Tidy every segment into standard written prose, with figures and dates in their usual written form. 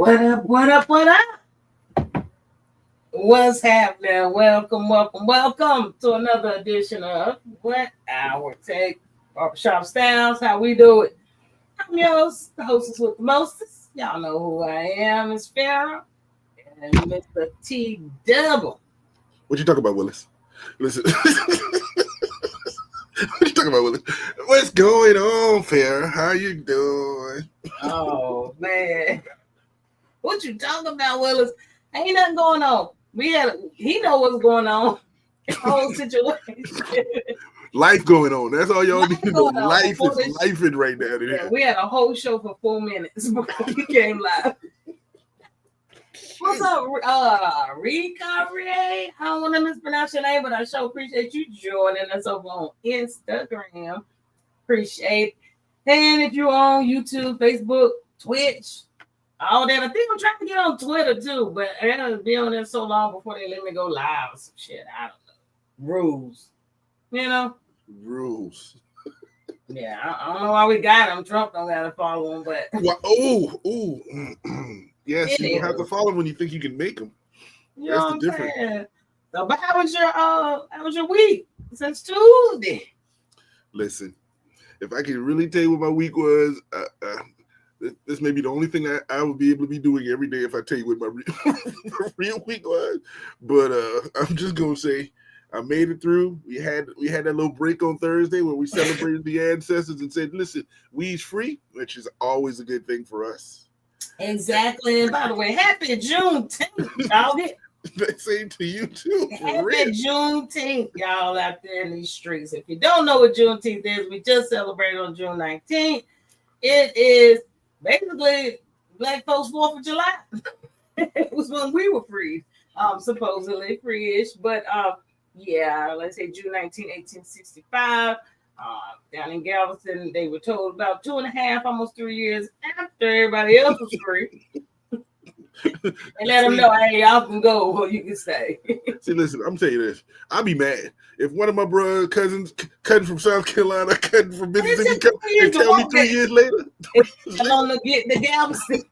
What up, what up, what up? What's happening? Welcome to another edition of What Our Take Barbershop Styles. How we do it? I'm yours, the hostess with the mostest. Y'all know who I am. It's Farrah and Mr. T Double. What you talking about, Willis? Listen. What you talking about, Willis? What's going on, Farrah? How you doing? Oh man. What you talking about, Willis? Ain't nothing going on. He know what's going on. The whole situation. Life going on. That's all y'all Life need to know. going on. Life Before is this- lifing right now. Yeah, we had a whole show for 4 minutes before we came live. What's up, Rika? I don't want to mispronounce your name, but I sure appreciate you joining us over on Instagram. Appreciate it. And if you're on YouTube, Facebook, Twitch, all that. I think I'm trying to get on Twitter too, but I gotta be on there so long before they let me go live or some shit. I don't know. Rules. You know? Rules. Yeah, I don't know why we got him. Trump don't gotta follow him, but Well, yes, you don't have to follow when you think you can make them. you That's know the what difference. I'm saying? So, but how was your week since Tuesday? Listen, if I can really tell you what my week was, this may be the only thing that I would be able to be doing every day if I tell you what my real week was. But I'm just gonna say I made it through. We had that little break on Thursday where we celebrated the ancestors and said, "Listen, we's free," which is always a good thing for us. Exactly. And by the way, happy Juneteenth, y'all. Same to you too. Happy Juneteenth, y'all out there in these streets. If you don't know what Juneteenth is, we just celebrated on June 19th. It is basically Black folks' 4th of July. It was when we were free, supposedly free-ish. But yeah, let's say June 19, 1865. Down in Galveston, they were told about 2.5, almost 3 years after everybody else was free. And let them know, hey, y'all can go or you can stay. See, listen, I'm telling you this. I'll be mad if one of my brother cousins cutting from South Carolina, cutting from Mississippi, and tell me 3 years later. On the Galveston.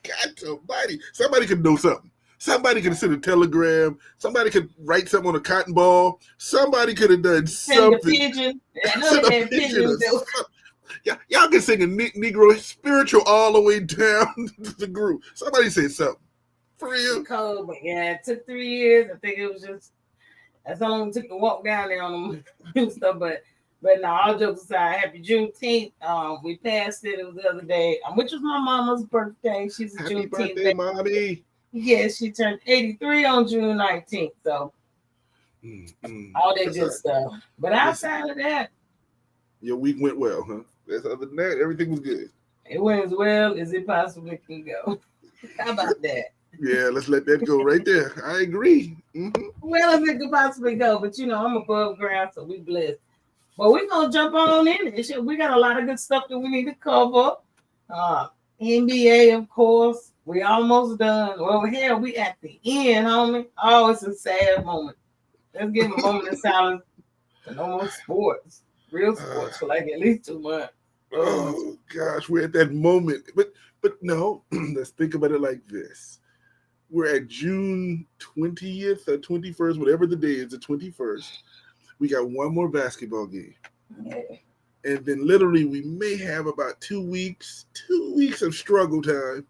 God almighty. Somebody could know something. Somebody could have sent a telegram. Somebody could write something on a cotton ball. Somebody could have done something. Pigeon. Send a pigeon or something. Y'all can sing a Negro spiritual all the way down the group. Somebody say something. For real. Cold, but yeah, it took 3 years. I think it was just that's how long it took to walk down there on them and stuff. But no, all jokes aside, happy Juneteenth. We passed it. It was the other day, which was my mama's birthday. She's a Happy Juneteenth birthday, mommy. Yes, she turned 83 on June 19th. So all that good stuff. But outside of that, your week went well, huh? Other than that, everything was good. It went as well as it possibly can go. How about that? Yeah, let's let that go right there. I agree. Mm-hmm. Well, as it could possibly go, but I'm above ground, so we blessed. But we're gonna jump on in it. We got a lot of good stuff that we need to cover. NBA, of course. We almost done. Well, hell, we at the end, homie. Oh, it's a sad moment. Let's give a moment of silence for no more sports. Real sports for like at least 2 months. Oh gosh, we're at that moment. But no, let's think about it like this. We're at June 20th or 21st, whatever the day is, the 21st. We got one more basketball game. Yeah. And then literally we may have about 2 weeks of struggle time.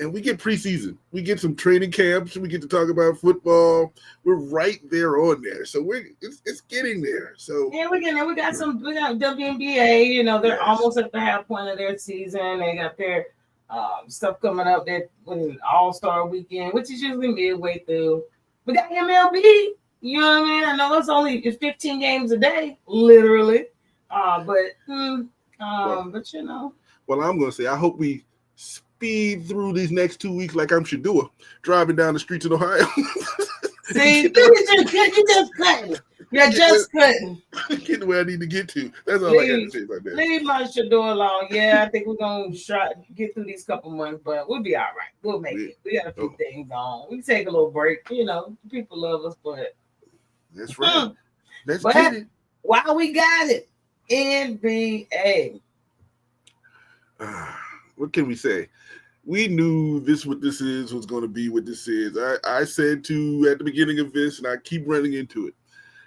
And we get preseason. We get some training camps. We get to talk about football. We're right there on there. So it's getting there. So yeah, we got WNBA. They're almost at the half point of their season. They got their stuff coming up that when All-Star weekend, which is usually midway through. We got MLB. You know what I mean? I know it's 15 games a day, literally. But Well, I'm gonna say I hope we speed through these next 2 weeks like I'm Shadua, driving down the streets of Ohio. See, you just cutting. You're just cutting. Get to where I need to get to. That's all I got to say about that. Leave my Shadua alone. Yeah, I think we're gonna try to get through these couple months, but we'll be all right. We'll make it. We got a few things on. We take a little break. People love us, but that's right. Let's get it. While we got it, NBA. What can we say? we knew what this is was going to be what this is. I said to at the beginning of this, and I keep running into it.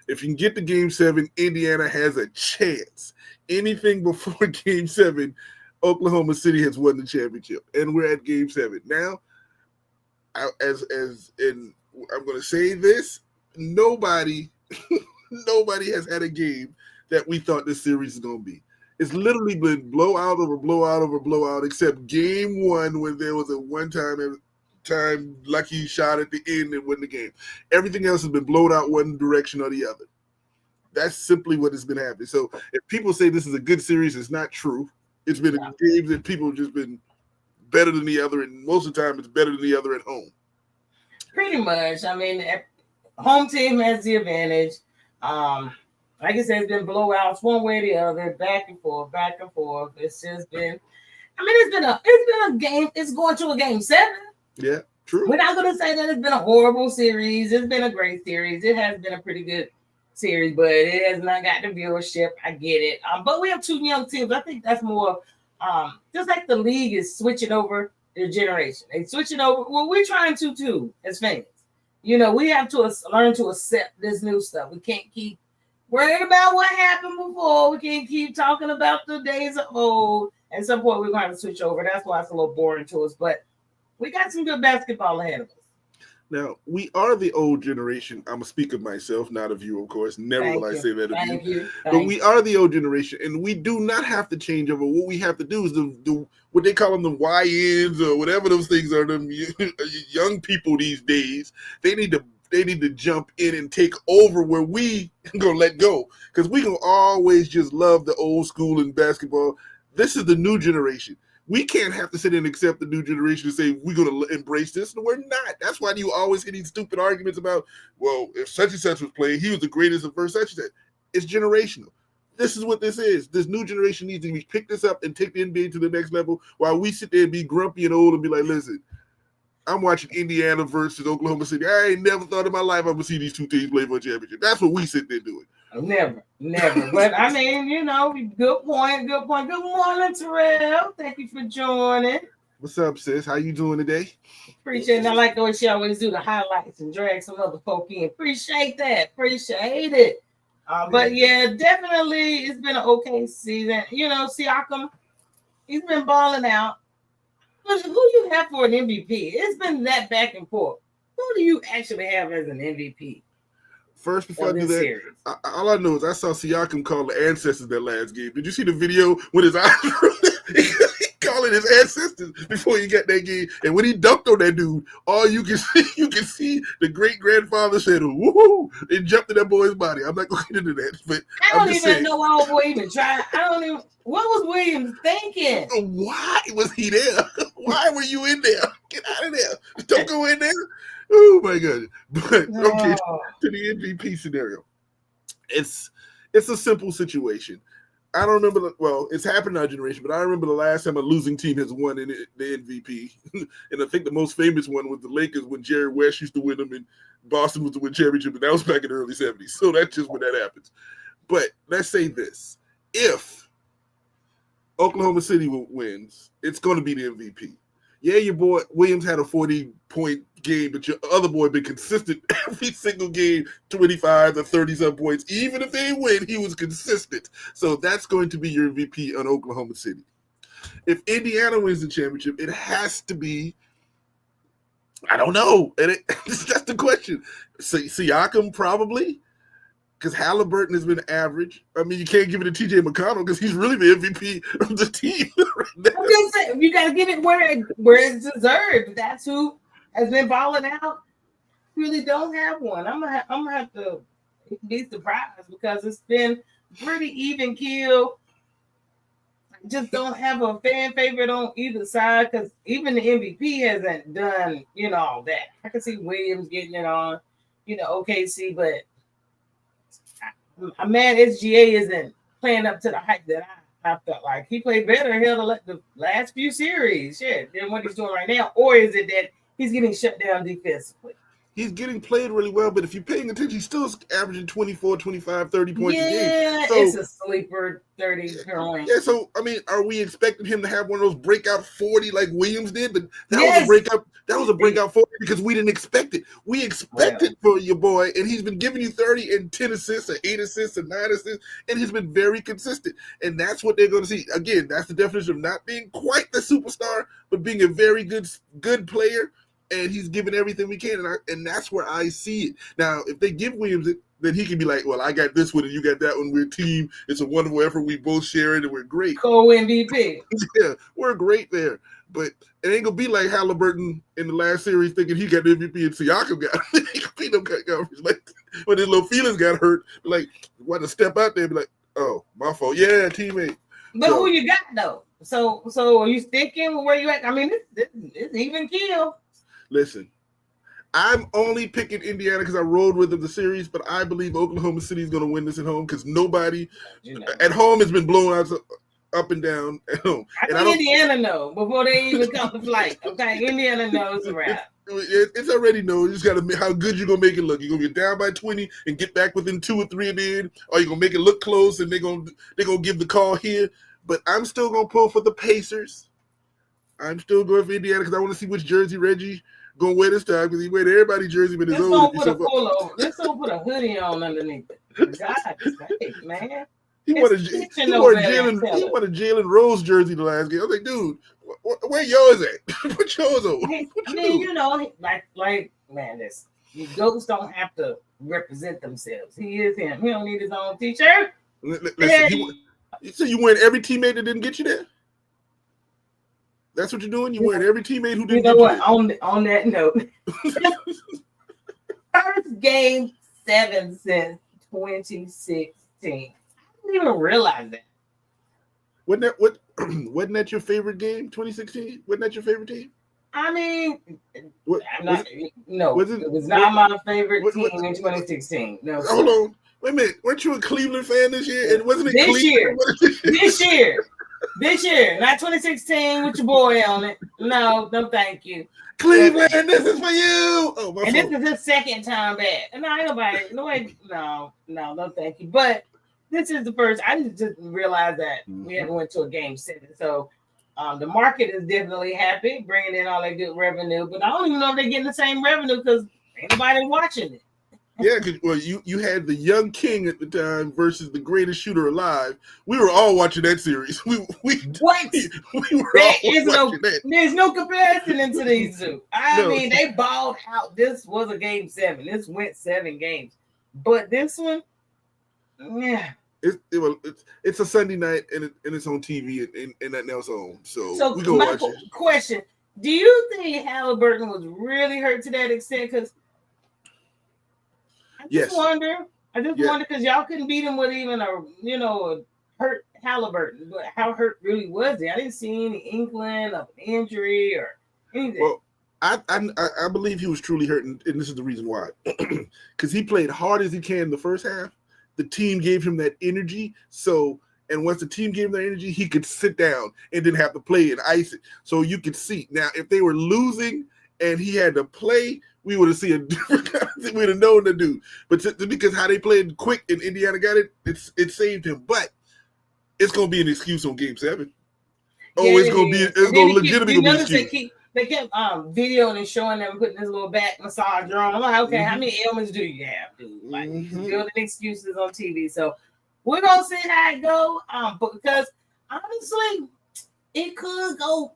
If you can get to Game 7, Indiana has a chance. Anything before Game 7, Oklahoma City has won the championship, and we're at Game 7 now. And I'm going to say this: nobody, nobody has had a game that we thought this series is going to be. It's literally been blowout over blowout over blowout, except Game 1 when there was a one-time lucky shot at the end and win the game. Everything else has been blown out one direction or the other. That's simply what has been happening. So if people say this is a good series, it's not true. It's been a game that people have just been better than the other, and most of the time it's better than the other at home. Pretty much. I mean, home team has the advantage. Like I said, it's been blowouts one way or the other, back and forth, back and forth. It's just been. I mean, it's been a game. It's going to a Game 7. Yeah, true. We're not going to say that it's been a horrible series. It's been a great series. It has been a pretty good series, but it has not got the viewership. I get it. But we have two young teams. I think that's more just like the league is switching over their generation. They switching over. Well, we're trying to too as fans. You know, we have to learn to accept this new stuff. We can't keep worried about what happened before. We can't keep talking about the days of old. At some point, we're going to have to switch over. That's why it's a little boring to us. But we got some good basketball ahead of us. Now, we are the old generation. I'm going to speak of myself, not of you, of course. Never will I say that of you. But we are the old generation, and we do not have to change over. What we have to do is do what they call them the YNs or whatever those things are, them young people these days. They need to jump in and take over where we going to let go. Because we going to always just love the old school in basketball. This is the new generation. We can't have to sit and accept the new generation and say we're going to embrace this. No, we're not. That's why you always hear these stupid arguments about, well, if such and such was playing, he was the greatest of first such and such. It's generational. This is what this is. This new generation needs to pick this up and take the NBA to the next level while we sit there and be grumpy and old and be like, listen, I'm watching Indiana versus Oklahoma City. I ain't never thought in my life I would see these two teams play for a championship. That's what we sit there doing. Never. But I mean, you know, good point. Good morning, Terrell. Thank you for joining. What's up, sis? How you doing today? Appreciate it. I like the way she always do the highlights and drag some other folk in. Appreciate that. Appreciate it. But yeah, definitely it's been an okay season. You know, Siakam, he's been balling out. Who you have for an MVP? It's been that back and forth. Who do you actually have as an MVP? First, before I do that, all I know is I saw Siakam call the ancestors that last game. Did you see the video with his eyes calling his ancestors before he got that game? And when he dunked on that dude, all you can see the great grandfather said, "Woohoo!" and jumped in that boy's body. I'm not going to get into that, but I don't even know why old boy even tried. What was Williams thinking? Why was he there? Why were you in there? Get out of there! Don't go in there. Oh my God! But okay, to the MVP scenario, it's a simple situation. I don't remember. It's happened in our generation, but I remember the last time a losing team has won the MVP, and I think the most famous one was the Lakers when Jerry West used to win them, and Boston was to win championship, and that was back in the early '70s. So that's just when that happens. But let's say this: if Oklahoma City wins, it's going to be the MVP. Yeah, your boy Williams had a 40-point game, but your other boy been consistent every single game, 25 to 30-some points. Even if they win, he was consistent. So that's going to be your MVP on Oklahoma City. If Indiana wins the championship, it has to be, I don't know. And that's the question. Siakam probably, because Halliburton has been average. I mean, you can't give it to TJ McConnell because he's really the MVP of the team right now. I'm just saying, you got to give it where it's deserved. That's who has been balling out. Really don't have one. I'm gonna have to be surprised because it's been pretty even kill. Just don't have a fan favorite on either side because even the MVP hasn't done, all that. I can see Williams getting it on, OKC, but a man SGA isn't playing up to the hype that I felt like. He played better the last few series, than what he's doing right now. Or is it that he's getting shut down defensively? he's getting played really well, but if you're paying attention, he's still averaging 24, 25, 30 points a game. Yeah, So, it's a sleeper 30 point. yeah, so I mean, are we expecting him to have one of those breakout 40 like Williams did? But that was Yes. a breakout. That was a breakout 40 because we didn't expect it. We expected for your boy, and he's been giving you 30 and 10 assists, or 8 assists, or 9 assists, and he's been very consistent. And that's what they're going to see. Again, that's the definition of not being quite the superstar, but being a very good player. And he's giving everything we can, and that's where I see it. Now, if they give Williams it, then he can be like, well, I got this one and you got that one. We're a team. It's a wonderful effort. We both share it and we're great. Co-MVP. Yeah, we're great there. But it ain't going to be like Halliburton in the last series thinking he got the MVP and Siakam got it. He beat them guys. Like, when his little feelings got hurt, like, want to step out there and be like, oh, my fault. Yeah, teammate. But who you got, though? So are you sticking with where you at? I mean, it's even kill. Listen, I'm only picking Indiana because I rode with them the series, but I believe Oklahoma City is going to win this at home because nobody at home has been blown out up and down at home. I think Indiana know before they even come to flight. Okay, Indiana knows the rap. It's already known. You just got to how good you're going to make it look. You're going to get down by 20 and get back within 2 or 3 at the end, or you're going to make it look close and they're going to give the call here. But I'm still going to pull for the Pacers. I'm still going for Indiana because I want to see which jersey Reggie gonna wear this time because he wear everybody's jersey but his own. Let's don't put a hoodie on underneath it. God's sake, man. He wore a Jalen Rose jersey the last game. I was like, dude, where yours at? Put yours on. I mean, you know, like man, this goats don't have to represent themselves. He is him. He don't need his own t-shirt. Listen, so you win every teammate that didn't get you there? That's what you're doing? You win every teammate who didn't get you there? On that note, first game 7 since 2016. I didn't even realize that. Wasn't that your favorite game, 2016? Wasn't that your favorite team? I mean, it was not my favorite team in 2016. No. Hold on. Wait a minute. Weren't you a Cleveland fan this year? And wasn't it Cleveland? This year, not 2016 with your boy on it. No, thank you. Cleveland, this is for you. Oh, my fault. This is his second time back. No, ain't nobody. No, thank you. But this is the first. I just realized that we haven't went to a game 7. So the market is definitely happy, bringing in all that good revenue. But I don't even know if they're getting the same revenue because ain't nobody watching it. Yeah, because you had the young king at the time versus the greatest shooter alive. We were all watching that series. We were all watching that. There's no comparison into these two. I mean, they balled out. This was a game 7. This went 7 games, but this one, yeah. It's a Sunday night and it's on TV and nothing else on. So we go watch it. Question: do you think Halliburton was really hurt to that extent? Because I just wonder because y'all couldn't beat him with even a hurt Halliburton. But how hurt really was he? I didn't see any inkling of an injury or anything. Well, I believe he was truly hurt, and this is the reason why. Because he played hard as he can in the first half. The team gave him that energy. And once the team gave him that energy, he could sit down and didn't have to play and ice it. So you could see. Now, if they were losing and he had to play, we would have seen a different kind of thing. We'd have known to do. But because how they played quick and Indiana got it, it saved him. But it's going to be an excuse on Game 7. It's going to legitimately be an excuse. They kept videoing and showing them putting this little back massager on. I'm like, okay, how many ailments do you have, dude? Like, building excuses on TV. So we're going to see how it go. Because honestly, it could go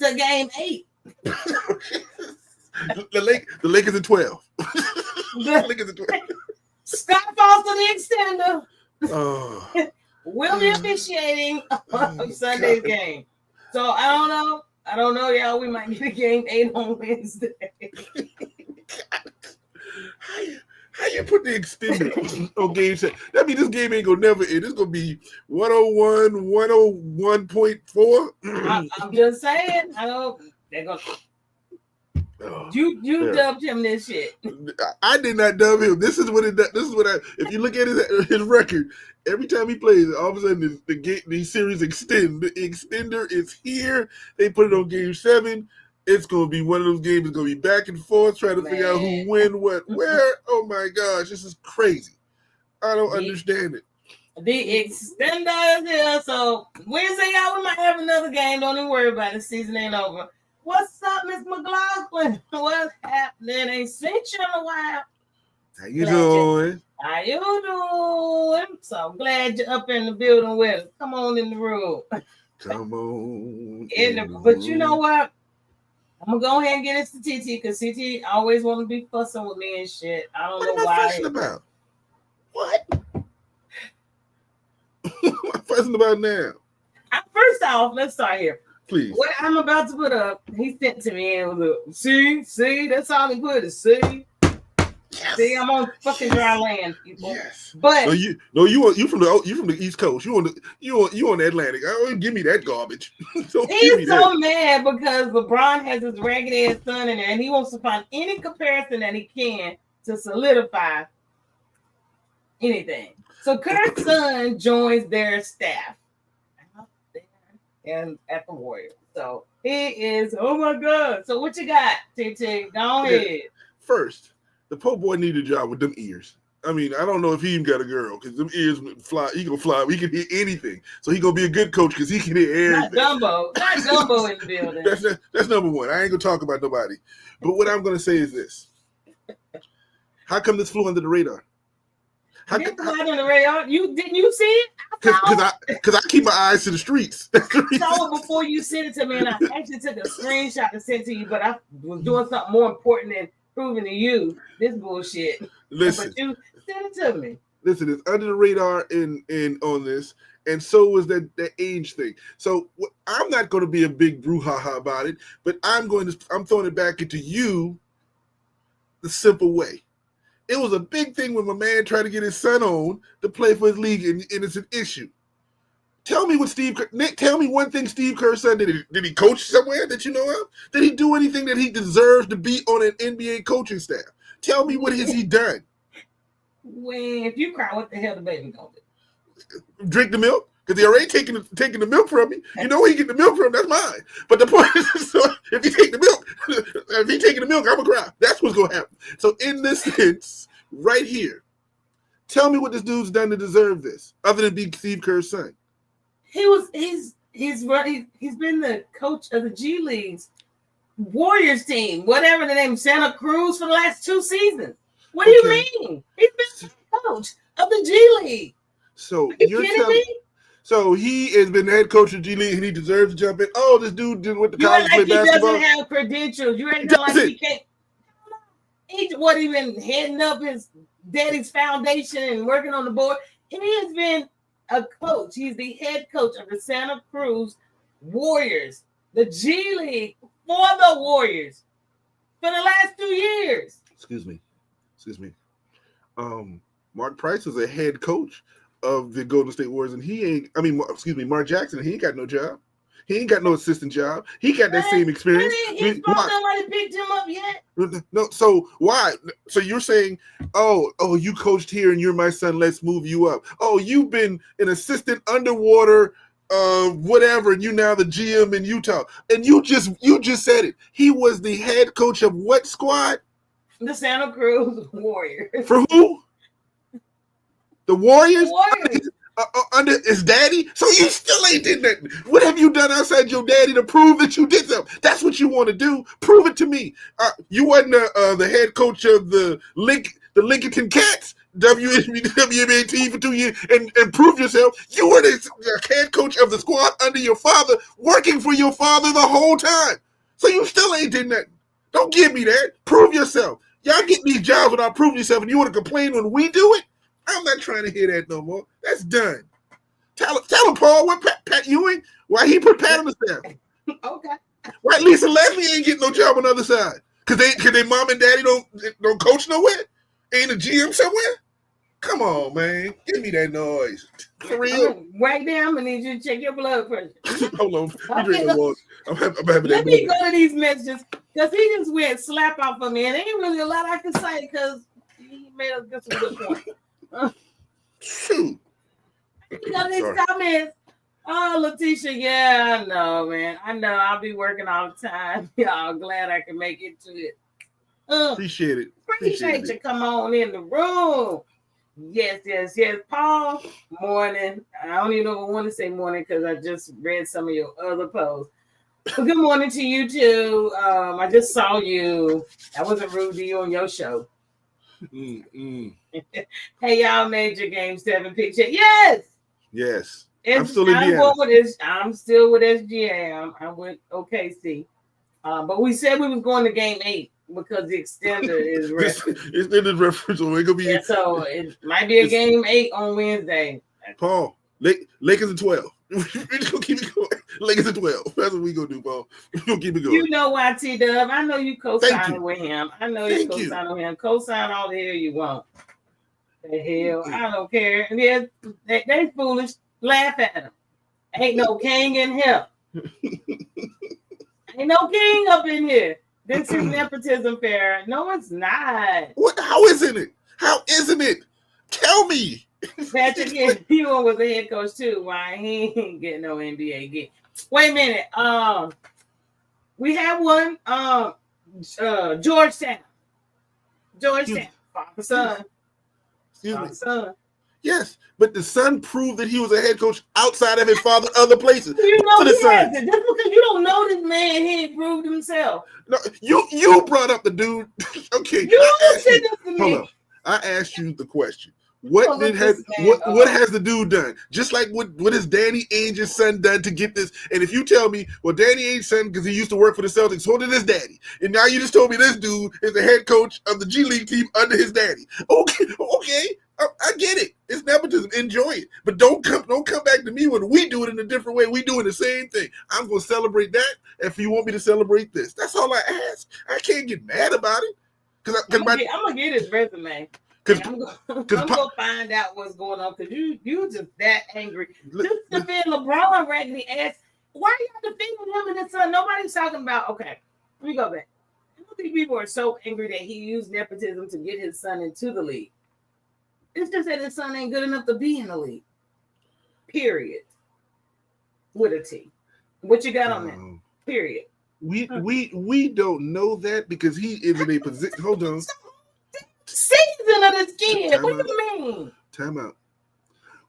to Game 8. The Lakers at 12. The Lakers at 12. Scott falls to the extender. We'll be officiating Sunday's game. So I don't know, y'all. We might get a Game 8 on Wednesday. How you put the extender on Game 7? That means this game ain't gonna never end. It's gonna be 101, 101.4. I'm just saying. They're gonna. You dubbed him this shit. I did not dub him. This is what if you look at his record, every time he plays, all of a sudden the series extend. The extender is here. They put it on Game 7. It's going to be one of those games that's going to be back and forth, trying to figure out who win what, where. Oh, my gosh, this is crazy. I don't understand it. The extender is here, so Wednesday, y'all, we might have another game. Don't even worry about it. The season ain't over. What's up, Miss McLaughlin? What's happening? Ain't seen you in a while. How you doing? How you doing? So glad you're up in the building with us. Come on in the room. Come on. But you know what? I'm gonna go ahead and get this to TT because TT always want to be fussing with me and shit. I don't know why. What am I fussing about? What? What am I fussing about now? First off, let's start here. Please. What I'm about to put up, he sent to me and was like, see, that's all he put is see. Yes. See, I'm on fucking dry land, people. Yes. But you from the East Coast. You on the Atlantic. Don't give me that garbage. He's so mad because LeBron has his ragged ass son in there, and he wants to find any comparison that he can to solidify anything. So Kurt's son joins their staff out there and at the Warriors. So he is, oh my God. So what you got, TT? Go ahead. First, the poor boy need a job with them ears. I mean, I don't know if he even got a girl because them ears fly. He gonna fly. He can hear anything. So he gonna be a good coach because he can hear everything. Not Gumbo in the building. That's number one. I ain't gonna talk about nobody. But what I'm gonna say is this: how come this flew under the radar? Under the radar? Didn't you see it? Because I keep my eyes to the streets. I saw it before you sent it to me, and I actually took a screenshot to send to you. But I was doing something more important than proving to you this bullshit. Listen, but you send it to me. Listen, it's under the radar in on this, and so was that age thing. So I'm not going to be a big brouhaha about it, but I'm throwing it back into you the simple way. It was a big thing when my man tried to get his son on to play for his league, and it's an issue. Tell me Nick, tell me one thing Steve Kerr's son did. Did he coach somewhere that you know of? Did he do anything that he deserves to be on an NBA coaching staff? Tell me what has he done? Well, if you cry, what the hell the baby gonna do? Drink the milk? Because he already taking the milk from me. You know where you get the milk from, that's mine. But the point is, so if he take the milk, if he taking the milk, I'm going to cry. That's what's going to happen. So in this sense, right here, tell me what this dude's done to deserve this, other than being Steve Kerr's son. He's been the coach of the G League's Warriors team, whatever the name, Santa Cruz, for the last 2 seasons. What do you mean? He's been the coach of the G League. So you're kidding me? So he has been the head coach of G League and he deserves to jump in. Oh, this dude went to college to play basketball. He doesn't have credentials. You ain't like he can't. He wasn't even heading up his daddy's foundation and working on the board. He has been a coach. He's the head coach of the Santa Cruz Warriors, the G League for the Warriors for the last 2 years. Excuse me. Mark Price was a head coach of the Golden State Warriors, and Mark Jackson, he ain't got no job. He ain't got no assistant job. He got that same experience. Nobody picked him up yet. No, so why? So you're saying, oh, you coached here and you're my son, let's move you up. Oh, you've been an assistant underwater, whatever, and you now the GM in Utah. And you just said it. He was the head coach of what squad? The Santa Cruz Warriors. For who? The Warriors? Warriors. Under his daddy? So you still ain't did nothing. What have you done outside your daddy to prove that you did something? That's what you want to do. Prove it to me. You wasn't the head coach of the Lincoln Cats, WNBA team for 2 years, and prove yourself. You were the head coach of the squad under your father, working for your father the whole time. So you still ain't did nothing. Don't give me that. Prove yourself. Y'all get these jobs without proving yourself, and you want to complain when we do it? I'm not trying to hear that no more. That's done. Tell him, Paul, what Pat Ewing, why he put Pat on the staff. Okay. Why Lisa Leslie ain't getting no job on the other side? Because they mom and daddy don't coach nowhere? Ain't a GM somewhere? Come on, man. Give me that noise. For real. Right now, I'm going to need you to check your blood pressure. Hold on. I'm drinking water. I'm having that. Let me go to these messages because he just went slap off of me. And there ain't really a lot I can say because he made us get some good points. Shoot. You got these comments. Oh, Letitia, yeah, I know, man. I know. I'll be working all the time. Y'all glad I can make it to it. Appreciate it. Appreciate you. Come on in the room. Yes, yes, yes. Paul, morning. I don't even know if I want to say morning because I just read some of your other posts. But good morning to you too. I just saw you. I wasn't rude to you on your show. Hey, y'all made your game 7 picture. Yes. Yes. I'm still Indiana. I'm still with SGA. I'm with OKC. But we said we was going to game 8 because the extender is extended reference. So, so it might be a game 8 on Wednesday. Paul, Lakers in 12. We're just gonna keep it going. Lakers in 12. That's what we gonna do, Paul. We're gonna keep it going. You know why, T-Dub? I know you co-signing with him. I know you co-signing with him. Co-sign all the hell you want. The hell, I don't care. Yeah, they foolish. Laugh at them. Ain't no king in here. Ain't no king up in here. This is nepotism fair. No, it's not. What? How isn't it? How isn't it? Tell me. Patrick, he was a head coach too. Why he ain't getting no NBA game? Wait a minute. We have one. Georgetown. Father son. Son. Yes, but the son proved that he was a head coach outside of his father other places. You know, just because you don't know this man, he ain't proved himself. No, you brought up the dude. Okay, hold on. I asked you the question. What has the dude done? Just like what has Danny Ainge's son done to get this? And if you tell me, well, Danny Ainge's son, because he used to work for the Celtics, so did his daddy. And now you just told me this dude is the head coach of the G League team under his daddy. Okay, I get it. It's nepotism. Enjoy it, but don't come back to me when we do it in a different way. We doing the same thing. I'm gonna celebrate that if you want me to celebrate this. That's all I ask. I can't get mad about it I'm gonna get his resume. I'm gonna find out what's going on because you just that angry. Just defend LeBron raggedy ass. Why are you defending him and his son? Nobody's talking about. Okay, let me go back. I don't think people are so angry that he used nepotism to get his son into the league. It's just that his son ain't good enough to be in the league. Period. With a T. What you got on that? Period. We don't know that because he is in a position. Hold on. Season of this kid. What do you mean? Time out.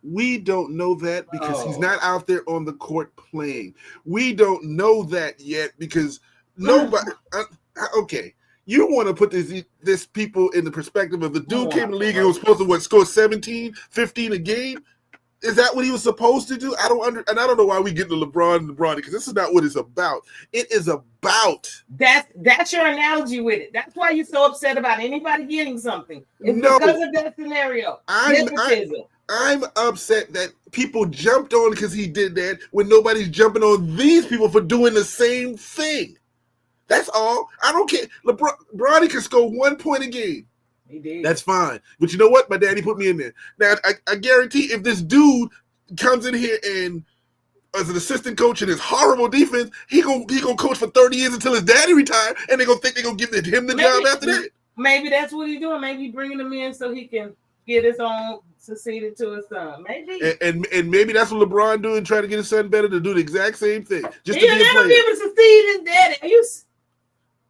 We don't know that because he's not out there on the court playing. We don't know that yet because nobody. Okay, you want to put this people in the perspective of the dude came in the league and was supposed to score 17, 15 a game. Is that what he was supposed to do? I don't know why we get to LeBron and LeBron because this is not what it's about. It is about that's your analogy with it. That's why you're so upset about anybody getting something. It's because of that scenario. I'm upset that people jumped on because he did that when nobody's jumping on these people for doing the same thing. That's all. I don't care. LeBron can score 1 point a game. He did. That's fine. But you know what? My daddy put me in there. Now, I guarantee if this dude comes in here and as an assistant coach in his horrible defense, he gonna coach for 30 years until his daddy retire, and they're gonna think they're gonna give him the job after that. Maybe that's what he's doing. Maybe bringing him in so he can get his own succeeded to his son. Maybe. And maybe that's what LeBron doing, trying to get his son better to do the exact same thing. Just He'll never be able to succeed his daddy.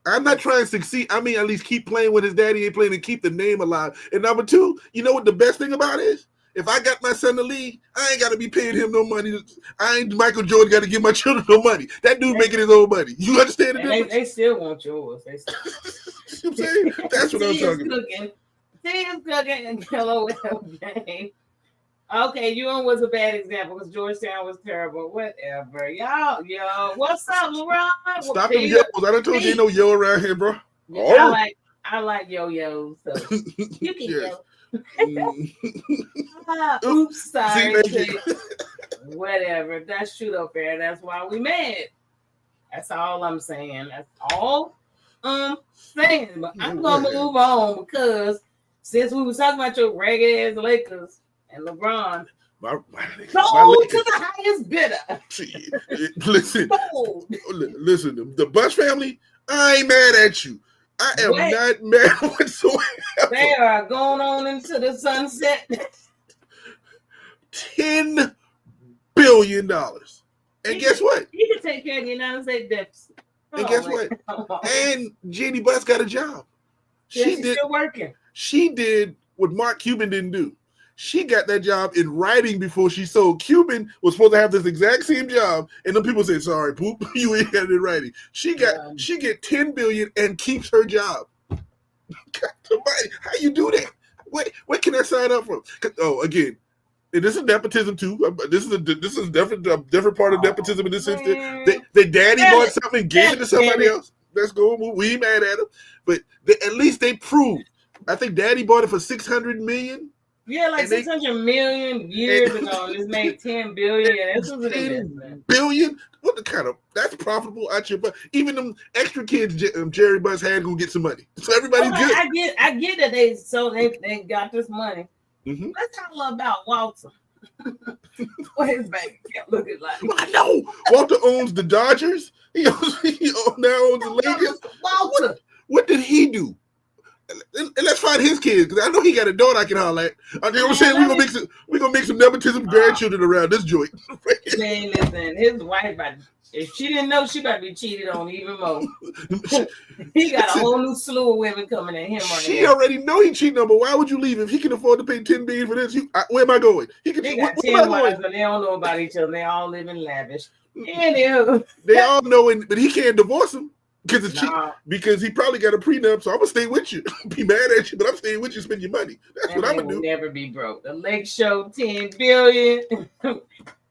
I'm not trying to succeed. I mean, at least keep playing with his daddy ain't playing and keep the name alive. And number two, you know what the best thing about it is? If I got my son in the league, I ain't got to be paying him no money. I ain't Michael Jordan got to give my children no money. That dude making his own money. You understand the difference? They still want yours. They still. You know what I'm saying? That's what I'm talking about. See him cooking and LOL game. Okay, Ewing was a bad example because Georgetown was terrible. Whatever. Y'all, what's up, LeBron? Stop them yos. I done told you ain't no yo around here, bro. Yeah, I like yo-yos. So you can yo. Oops, sorry. Whatever. That's true though, fair. That's why we mad. That's all I'm saying. That's all I'm saying. But I'm gonna move on because since we was talking about your ragged ass Lakers and LeBron, my to the highest bidder. Listen, the Bush family, I ain't mad at you. I am not mad whatsoever. They are going on into the sunset. $10 billion. And guess what? You can take care of the United States deficit. And guess what? And Jeannie Buss got a job. She's still working. She did what Mark Cuban didn't do. She got that job in writing before she sold. Cuban was supposed to have this exact same job, and then people say, "Sorry, poop, you ain't got it in writing." She get $10 billion and keeps her job. How you do that? What can I sign up for? Oh, again, and this is nepotism too. This is definitely a different part of nepotism in this instance. Their daddy bought something and gave it to somebody else. Let's go. We ain't mad at them, but at least they proved. I think daddy bought it for $600 million. Yeah, like 600 million years ago, and it's made 10 billion. This was an investment. Billion? What the kind of that's profitable out your butt? Even them extra kids Jerry Buss had gonna get some money. So everybody's good. I get that they got this money. Mm-hmm. Let's talk about Walter. What his bank account looking like? Well, I know Walter owns the Dodgers. He now owns the Lakers. Walter, what did he do? And let's find his kids because I know he got a daughter I can holler at. You know what I'm saying? We're gonna make some nepotism grandchildren around this joint. Man, listen, his wife, if she didn't know, she about to be cheated on even more. He got a whole new slew of women coming at him. She already know he cheating on, but why would you leave if he can afford to pay $10 billion for this? Where am I going? They got 10 wives, but they don't know about each other. They all live in lavish. Anywho. They all know, but he can't divorce them. Because he probably got a prenup, so I'm gonna stay with you. Be mad at you, but I'm staying with you. Spend your money. That's what I'm gonna do. Never be broke. The Lake Show, 10 billion.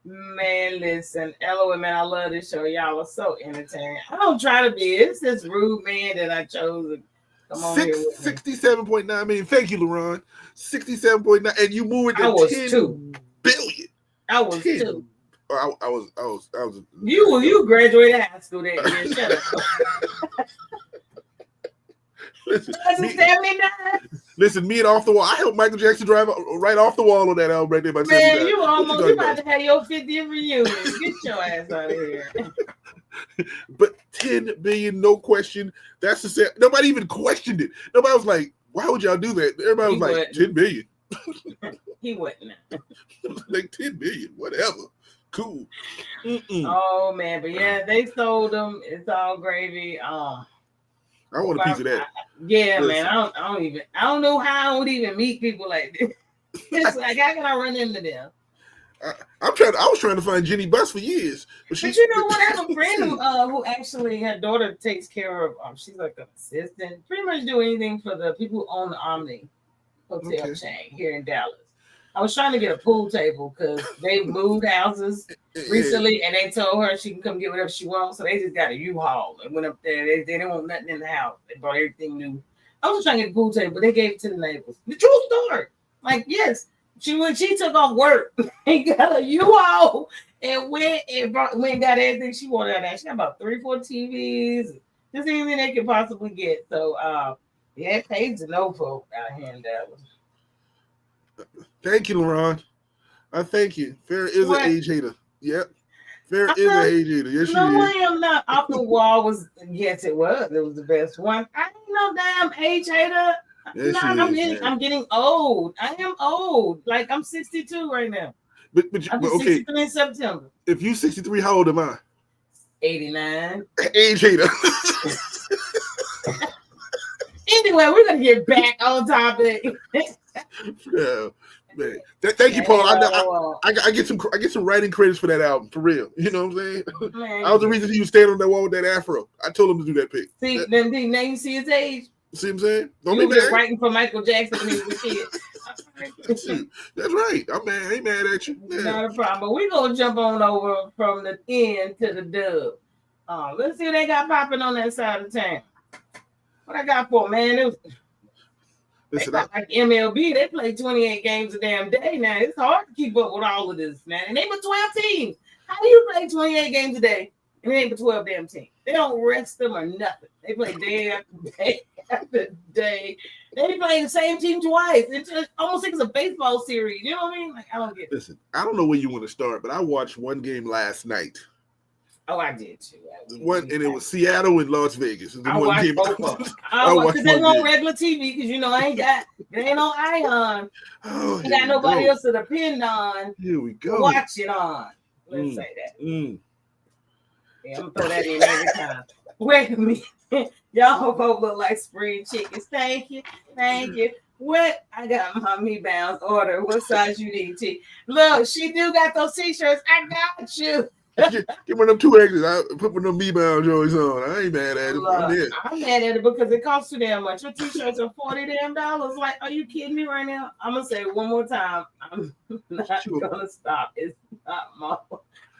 Man, listen, LOL, man, I love this show. Y'all are so entertaining. I don't try to be. It's this rude man that I chose to come on here with 67.9 million. Thank you, LaRon. 67.9, and you moved it to 10 billion. I was 2. I was. You graduated high school that year. Shut up. Listen, me and Off the Wall. I helped Michael Jackson drive right off the wall on that album right there. Man, you about to have your 50th reunion. Get your ass out of here. But 10 billion, no question. That's the same. Nobody even questioned it. Nobody was like, "Why would y'all do that?" Everybody was like, 10 billion. He wouldn't. Like 10 billion, whatever. Cool. Oh man, but yeah, they sold them. It's all gravy. I want a piece of that. Listen. Man. I don't know how I would even meet people like this. It's like, how can I run into them? I was trying to find Jeannie Buss for years, but you know what? I have a friend who actually her daughter takes care of. She's like an assistant. Pretty much do anything for the people who own the Omni hotel chain here in Dallas. I was trying to get a pool table because they moved houses recently, and they told her she can come get whatever she wants. So they just got a U-Haul and went up there. They didn't want nothing in the house. They brought everything new. I was trying to get a pool table, but they gave it to the neighbors. The true story. Like, yes, she took off work and got a U-Haul and went and got everything she wanted out of that. She got about 3-4 TVs, just anything they could possibly get. So, it pays to know folk out here in Dallas. Thank you, LaRon. I thank you. Farrah is an age hater. Yep. Farrah is an age hater. Yes, she is. No, I am not. Off the Wall was, yes, it was. It was the best one. I ain't no damn age hater. Yes, I'm getting old. I am old. Like, I'm 62 right now. But I'm 63 in September. If you 63, how old am I? 89. Age hater. Anyway, we're gonna get back on topic. Yeah, man. Thank you, Paul. I get some writing credits for that album, for real. You know what I'm saying? Man, I was the reason he was standing on that wall with that afro. I told him to do that pic. See, then now you see his age. See what I'm saying? Don't be mad. Writing for Michael Jackson when he was a kid. That's right. I ain't mad at you. Yeah. Not a problem. But we're gonna jump on over from the end to the dub. Let's see what they got popping on that side of town. What I got for, man? Like MLB, they play 28 games a damn day now. It's hard to keep up with all of this, man. And they were 12 teams. How do you play 28 games a day and they ain't but 12 damn teams? They don't rest them or nothing. They play day after day after day. They play the same team twice. It's almost like it's a baseball series. You know what I mean? Like, I don't get it. Listen, I don't know where you want to start, but I watched one game last night. Oh, I did too. And it was Seattle and Las Vegas. I watched both of them. Because they on regular TV, because it ain't no Ion. You got nobody else to depend on. Here we go. Watch it on. Let's say that. Mm. Yeah, I'm gonna throw that in every time. Wait a minute. Y'all both look like spring chickens. Thank you. Thank you. What? I got my Me Bounds order. What size you need, T? Look, she do got those t-shirts. I got you. Give me them 2X's. I put them Me Bound joints on. I ain't mad at it. I'm Look, there. I'm mad at it because it costs too damn much. Your t-shirts are $40 damn. Like, are you kidding me right now? I'm gonna say it one more time. I'm not gonna stop. It's not my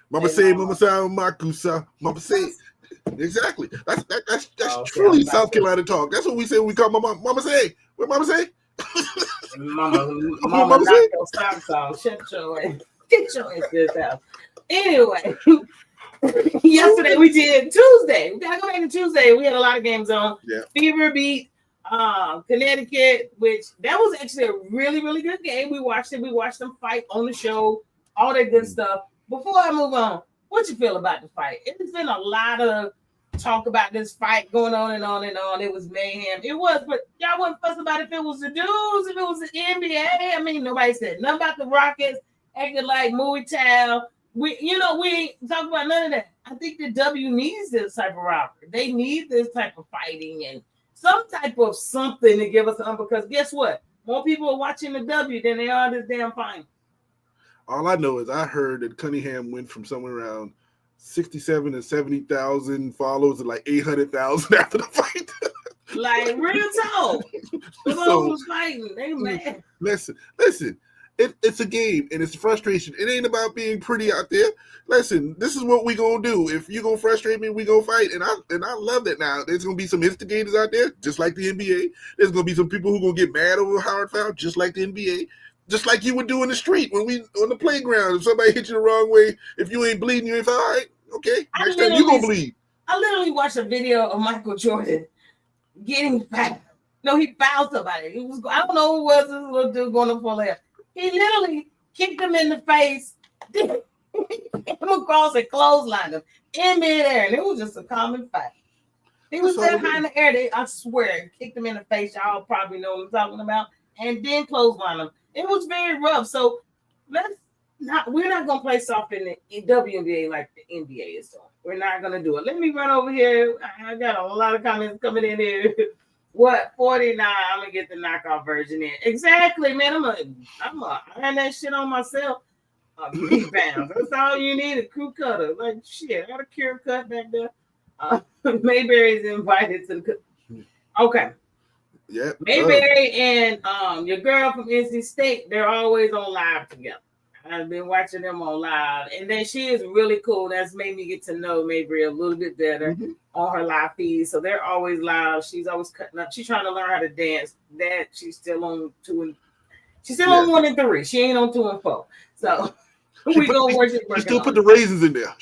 Mama say, Mama say, Makusa. Mama say. Exactly. That's truly South Carolina talk. That's what we say when we call my mom. Mama say. What Mama say? Mama knock your socks off. Shut your ass. Get your ass this house. Anyway, yesterday we did Tuesday. We gotta go back to Tuesday. We had a lot of games on. Yeah. Fever beat Connecticut, which that was actually a really, really good game. We watched it. We watched them fight on the show. All that good stuff. Before I move on, what you feel about the fight? It's been a lot of talk about this fight going on and on and on. It was mayhem. It was, but y'all wouldn't fuss about if it was the dudes, if it was the NBA. I mean, nobody said nothing about the Rockets acting like Muay Thai. We ain't talking about none of that. I think the W needs this type of rivalry. They need this type of fighting and some type of something to give us something, because guess what? More people are watching the W than they are this damn fight. All I know is I heard that Cunningham went from somewhere around 67 to 70,000 followers to like 800,000 after the fight. Like real talk. The so, was fighting. They mad. Listen. It's a game and it's frustration. It ain't about being pretty out there. Listen, this is what we gonna do. If you gonna frustrate me, we gonna fight. And I love that now. There's gonna be some instigators out there, just like the NBA. There's gonna be some people who gonna get mad over Howard foul, just like the NBA. Just like you would do in the street when we on the playground. If somebody hit you the wrong way, if you ain't bleeding, you ain't fine. All right, okay. Next time you gonna bleed. I literally watched a video of Michael Jordan getting fouled. No, he fouled somebody. It was, I don't know who was this little dude going up for left. He literally kicked him in the face, him across and clotheslined him in midair, and it was just a common fight. He was that high in the air. I swear, kicked him in the face. Y'all probably know what I'm talking about, and then clotheslined him. It was very rough. So we're not gonna play soft in the WNBA like the NBA is doing. We're not gonna do it. Let me run over here. I got a lot of comments coming in here. What 49? I'm gonna get the knockoff version in. Exactly, man. I'm gonna iron that shit on myself. Me Bounds. That's all you need, a crew cutter. Like shit, I got a cure cut back there. Mayberry's invited to the. Okay. Yeah. Mayberry and your girl from NC State, they're always on live together. I've been watching them on live, and then she is really cool. That's made me get to know Mayberry a little bit better on her live feed. So they're always live. She's always cutting up. She's trying to learn how to dance. That she's still on 1 and 3. She ain't on 2 and 4. So we gonna work it. She still put the raisins in there.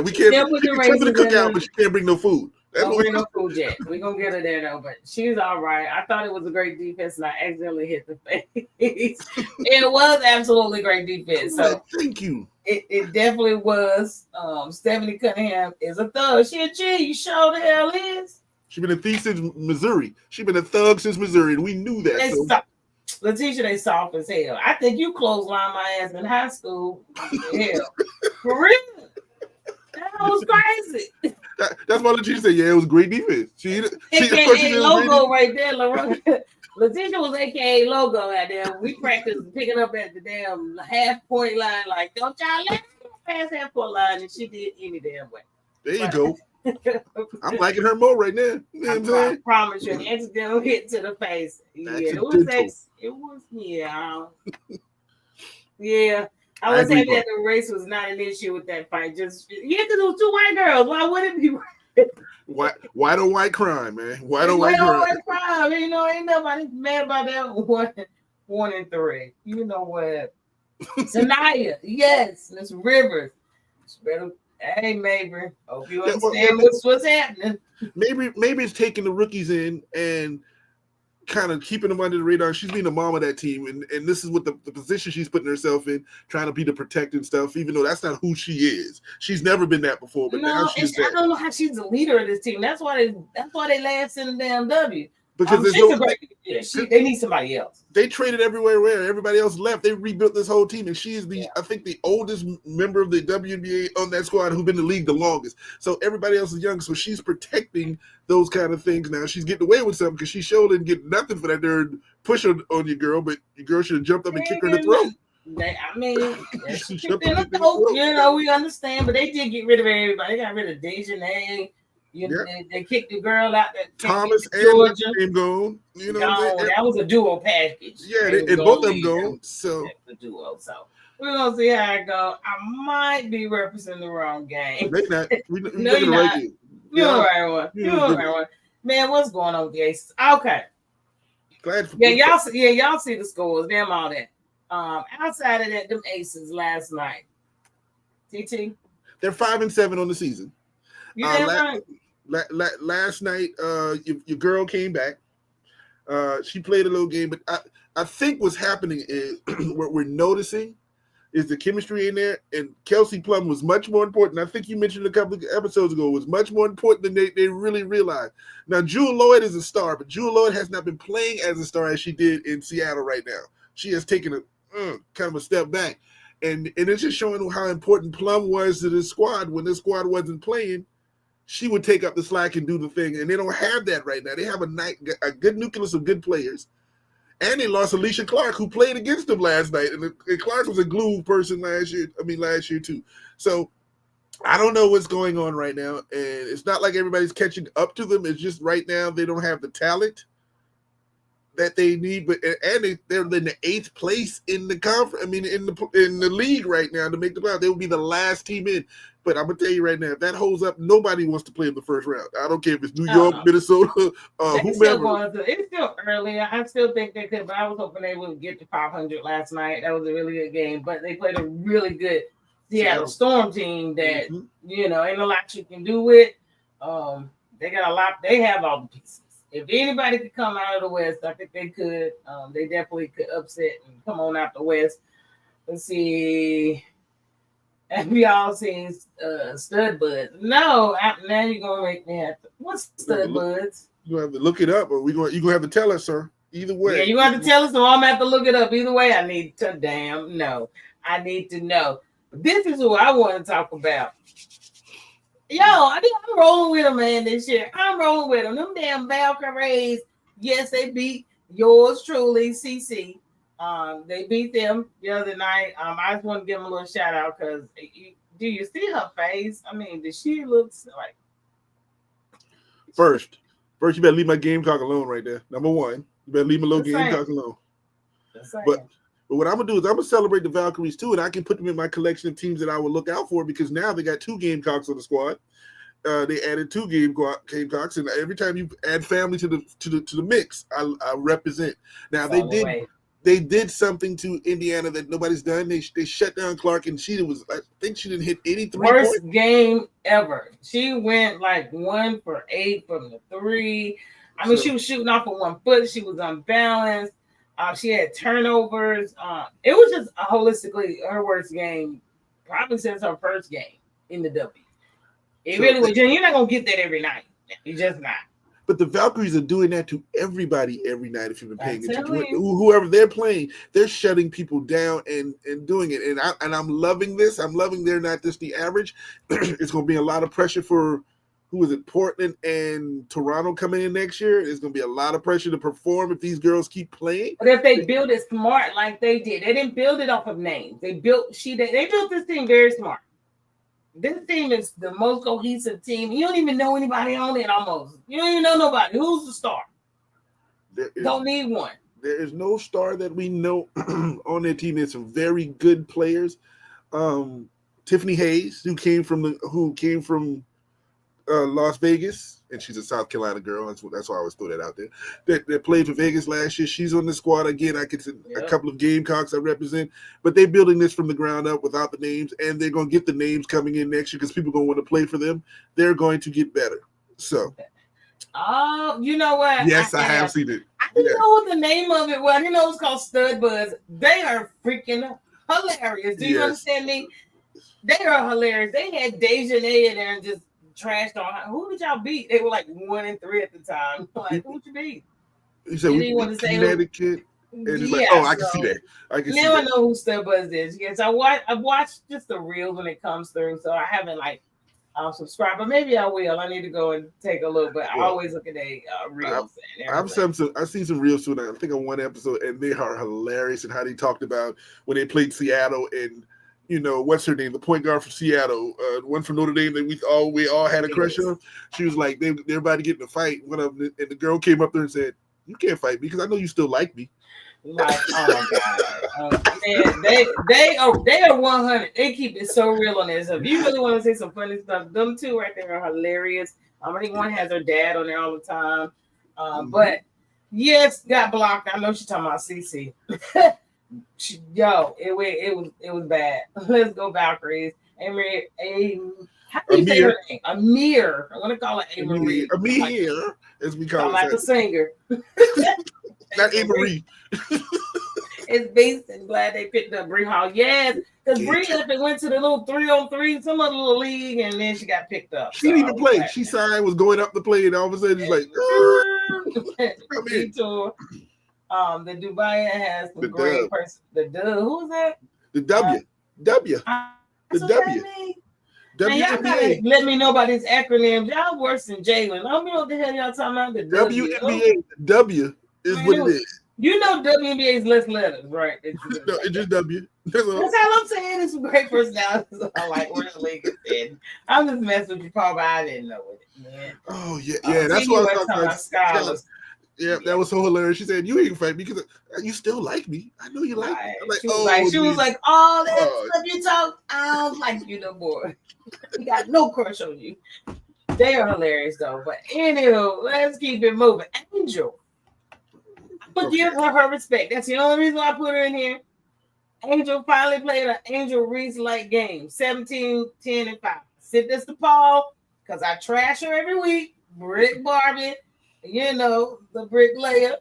We can't put the cookout, but she can't bring no food. Don't bring no food yet. We're gonna get her there though, but she's all right. I thought it was a great defense, and I accidentally hit the face. It was absolutely great defense. So thank you. It definitely was. Stephanie Cunningham is a thug. She a G. You sure the hell is. She been a thief since Missouri. She been a thug since Missouri, and we knew that. Letitia, they soft as hell. I think you clotheslined my ass in high school. Hell, for real. That was crazy. That's why Letitia said, "Yeah, it was great defense." She AKA logo right there, Letitia was AKA logo out there. We practiced picking up at the damn half point line, like, don't y'all let me pass half point line, and she did any damn way. There you go. I'm liking her more right now. You know what I'm saying? I promise you, an accidental hit to the face. Yeah, it was yeah. I was happy that the race was not an issue with that fight. Just because it was 2 white girls. Why would it be? White on white crime, man. White on white crime. You know, ain't nobody mad about that. 1 and 3. You know what? Sanaya, yes, Miss Rivers. Hey, Mabry. Hope you understand what's happening. Maybe it's taking the rookies in and kind of keeping them under the radar. She's being the mom of that team, and this is what the position she's putting herself in, trying to be the protector and stuff, even though that's not who she is. She's never been that before, but now she's I don't know how she's the leader of this team. That's why they last in the damn W. because there's She's no. a great. Yeah, they need somebody else. They traded everywhere where everybody else left. They rebuilt this whole team, and she is I think the oldest member of the WNBA on that squad who's been in the league the longest. So everybody else is young, so she's protecting those kind of things now. She's getting away with something because she showed didn't get nothing for that there push on your girl, but your girl should have jumped up and kicked her in the throat. I mean, she kicked in the throat. You know, we understand, but they did get rid of everybody. They got rid of Dejanay. They kicked the girl out that Thomas and Georgia. Gone. You know, that was a duo package. Yeah, and both of them gone. So the duo. So we're gonna see how it goes. I might be referencing the wrong game. Maybe not. No, you're not. Right. You're the right one. You're the right one. Man, what's going on with the Aces? Okay. Glad for y'all see the scores. Damn all that. Outside of that, them Aces last night. TT. They're 5-7 on the season. You right. Last night, your girl came back. She played a little game, but I think what's happening is what we're noticing is the chemistry in there. And Kelsey Plum was much more important. I think you mentioned a couple of episodes ago, was much more important than they really realized. Now, Jewel Lloyd is a star, but Jewel Lloyd has not been playing as a star as she did in Seattle right now. She has taken a kind of a step back. And it's just showing how important Plum was to this squad. When this squad wasn't playing, she would take up the slack and do the thing. And they don't have that right now. They have a good nucleus of good players. And they lost Alicia Clark, who played against them last night. And Clark was a glue person last year too. So I don't know what's going on right now. And it's not like everybody's catching up to them. It's just right now they don't have the talent that they need, but they're in the 8th place in the conference. I mean, in the league right now to make the playoffs. They will be the last team in. But I'm gonna tell you right now, if that holds up, nobody wants to play in the first round. I don't care if it's New York, Minnesota, whomever. It's still early. I still think they could, but I was hoping they would get to 500 last night. That was a really good game, but they played a really good Seattle Storm team that ain't a lot you can do with. They got a lot. They have all the pieces. If anybody could come out of the West, I think they could. They definitely could upset and come on out the West. Let's see. Have y'all seen Stud Buds? No, now you're gonna make me have to. What's Stud Buds? You have to look it up, or you're gonna have to tell us, sir. Either way, yeah, you have to tell us, so I'm gonna have to look it up. Either way, I need to know. I need to know. But this is who I want to talk about. Yo, I'm rolling with them, man, this year. I'm rolling with them. Them damn Valkyries. Yes, they beat yours truly, CC. They beat them the other night. I just want to give them a little shout out because do you see her face? I mean, does she look like? First, you better leave my Gamecock alone right there. Number one, you better leave my little Gamecock alone. But what I'm gonna do is I'm gonna celebrate the Valkyries too, and I can put them in my collection of teams that I will look out for because now they got 2 Gamecocks on the squad. They added 2 Gamecocks, and every time you add family to the mix, I represent. Now they did something to Indiana that nobody's done. They shut down Clark, and I think she didn't hit 83 worst points. Game ever. She went like 1 for 8 from the 3. I mean, she was shooting off of 1 foot. She was unbalanced. She had turnovers. It was just holistically her worst game, probably since her first game in the W. It really was. You're not gonna get that every night. You're just not. But the Valkyries are doing that to everybody every night. If you've been paying attention to it, whoever they're playing, they're shutting people down and doing it. And I'm loving this. I'm loving they're not just the average. It's going to be a lot of pressure for Portland and Toronto coming in next year. There's going to be a lot of pressure to perform if these girls keep playing. But if they build it smart like they did, they didn't build it off of names. They built this team very smart. This team is the most cohesive team. You don't even know anybody on it almost. You don't even know nobody. Who's the star? Don't need one. There is no star that we know on their team. There's some very good players. Tiffany Hayes, who came from Las Vegas, and she's a South Carolina girl. That's why I always throw that out there. That played for Vegas last year. She's on the squad again. I could see a couple of Gamecocks I represent, but they're building this from the ground up without the names, and they're going to get the names coming in next year because people are going to want to play for them. They're going to get better. So, you know what? Yes, I have seen it. I didn't know what the name of it was. I didn't know it was called Stud Buds. They are freaking hilarious. Do you understand me? They are hilarious. They had Dejanay in there and just trashed on. Who did y'all beat? They were like 1-3 at the time. Like, who'd you beat? You said You we didn't want to say who? Connecticut, and it's like, Yeah, oh, I can see so that. I can see now I that. know who Stud Buzz is. Yes, I've watched just the reels when it comes through, so I haven't like subscribed, but maybe I will. I need to go and take a look. But I Well, always look at the I, reels and they're hilarious. I've seen some reels too. I think on one episode, and they are hilarious. And how they talked about when they played Seattle, and what's her name, the point guard from Seattle, one from Notre Dame that we all had a crush Yes. on. She was like, they're about to get in a fight. One of them, and the girl came up there and said, "You can't fight me because I know you still like me." Like, oh my god, man, they are 100. They keep it so real on this. So if you really want to see some funny stuff, them two right there are hilarious. I think one has her dad on there all the time. But yes, got blocked. I know she's talking about CC. It was bad. Let's go Valkyries. How do you say her Amir, name? Amir. I want to call her A Marie. Amir, as we call I'm it, like the singer. not A Marie. It's based and glad they picked up Bree Hall. Yes, because Bree left and went to the little 3-on-3, some other little league, and then she got picked up. She didn't even play. She signed, was going up to play, and all of a sudden she's like, Detour. The Dubai has some the great dub. person. The dub. Who's that? The W. The W. Man, y'all gotta let me know about these acronyms. Y'all worse than Jalen. I don't know what the hell y'all talking about. The WNBA. W is Man, what it is. You know WNBA is less letters, right? No, it's just W. That's all I'm saying. It's some great personalities. I like where the league is in. I'm just messing with you, Paul, but I didn't know it, man. Oh yeah. That's what I was talking about. Scholars. Yeah, that was so hilarious. She said, "You ain't fight me because you still like me. I know you like me." I'm like, she was like, all that stuff you talk, I don't like you no more. We got no crush on you. They are hilarious though. But anywho, let's keep it moving. Angel. But give her respect. That's the only reason why I put her in here. Angel finally played an Angel Reese-like game. 17, 10, and 5. Sit this to Paul, because I trash her every week. Brick Barbie, the bricklayer.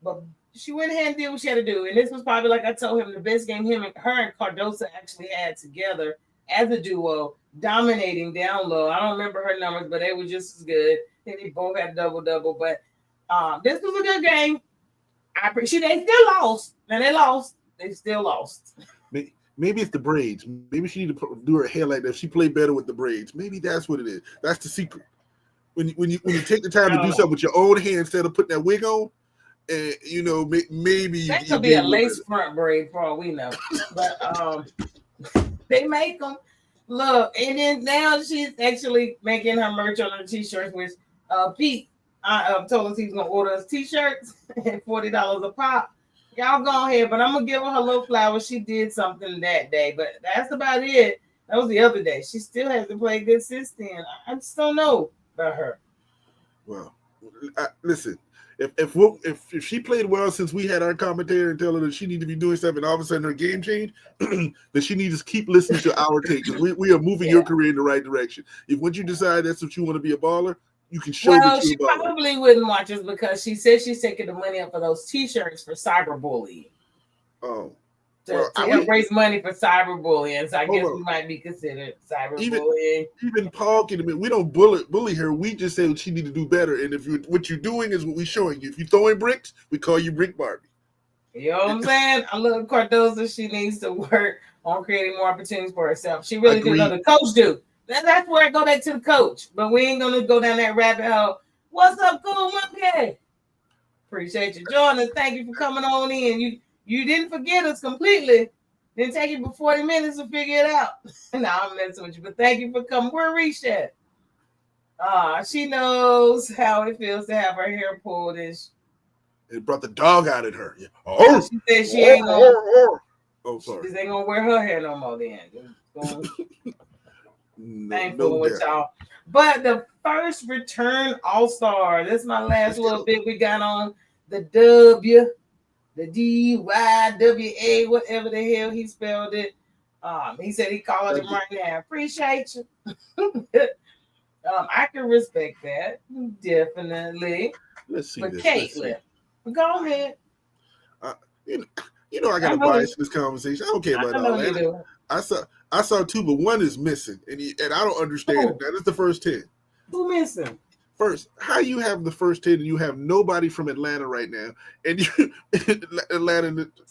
But she went ahead and did what she had to do. And this was probably, like I told him, the best game her and Cardosa actually had together as a duo, dominating down low. I don't remember her numbers, but they were just as good. I think they both had double-double. But this was a good game. I appreciate they still lost. And they lost. They still lost. Maybe it's the braids. Maybe she need to do her hair like that. She played better with the braids. Maybe that's what it is. That's the secret. When you take the time to do something with your own hand instead of putting that wig on, and maybe that could be a lace front braid for all we know. But they make them. Look, and then now she's actually making her merch on her t-shirts, which Pete told us he's gonna order us t-shirts at $40 a pop. Y'all go ahead, but I'm gonna give her little flowers. She did something that day, but that's about it. That was the other day. She still hasn't played good since then. I just don't know about her. Well, listen. If she played well since we had our commentator and tell her that she need to be doing something, and all of a sudden her game changed, then she needs to keep listening to our take. We are moving your career in the right direction. If once you decide that's what you want to be a baller, you can show that you're a baller. She probably wouldn't watch us because she said she's taking the money up for those t-shirts for cyberbullying. Oh. To help raise money for cyberbullying. So I guess we might be considered cyberbullying. Even Paul can admit we don't bully her. We just say she need to do better. And what you're doing is what we're showing you. If you're throwing bricks, we call you Brick Barbie. You know what I'm saying? I love Cardosa. She needs to work on creating more opportunities for herself. She really do know the coach do. That's where I go back to the coach. But we ain't gonna go down that rabbit hole. What's up, cool monkey? Appreciate you joining us. Thank you for coming on in. You didn't forget us completely. Didn't take you but 40 minutes to figure it out. No, I'm messing with you. But thank you for coming. Where Reach at? She knows how it feels to have her hair pulled. And it brought the dog out in her. Yeah. Oh, she said she ain't gonna. Oh, sorry. She ain't gonna wear her hair no more then. Thankful with y'all. But the first return All-Star. This is my last little bit we got on the W. The DYWA, whatever the hell he spelled it. He said he called him right now. Appreciate you. I can respect that. Definitely. Let's see. But Caitlin, go ahead. I got a bias in this conversation. I don't care about all that. I saw two, but one is missing, and I don't understand it. That is the first 10. Who missing? First, how you have the first 10 and you have nobody from Atlanta right now, and you Atlanta.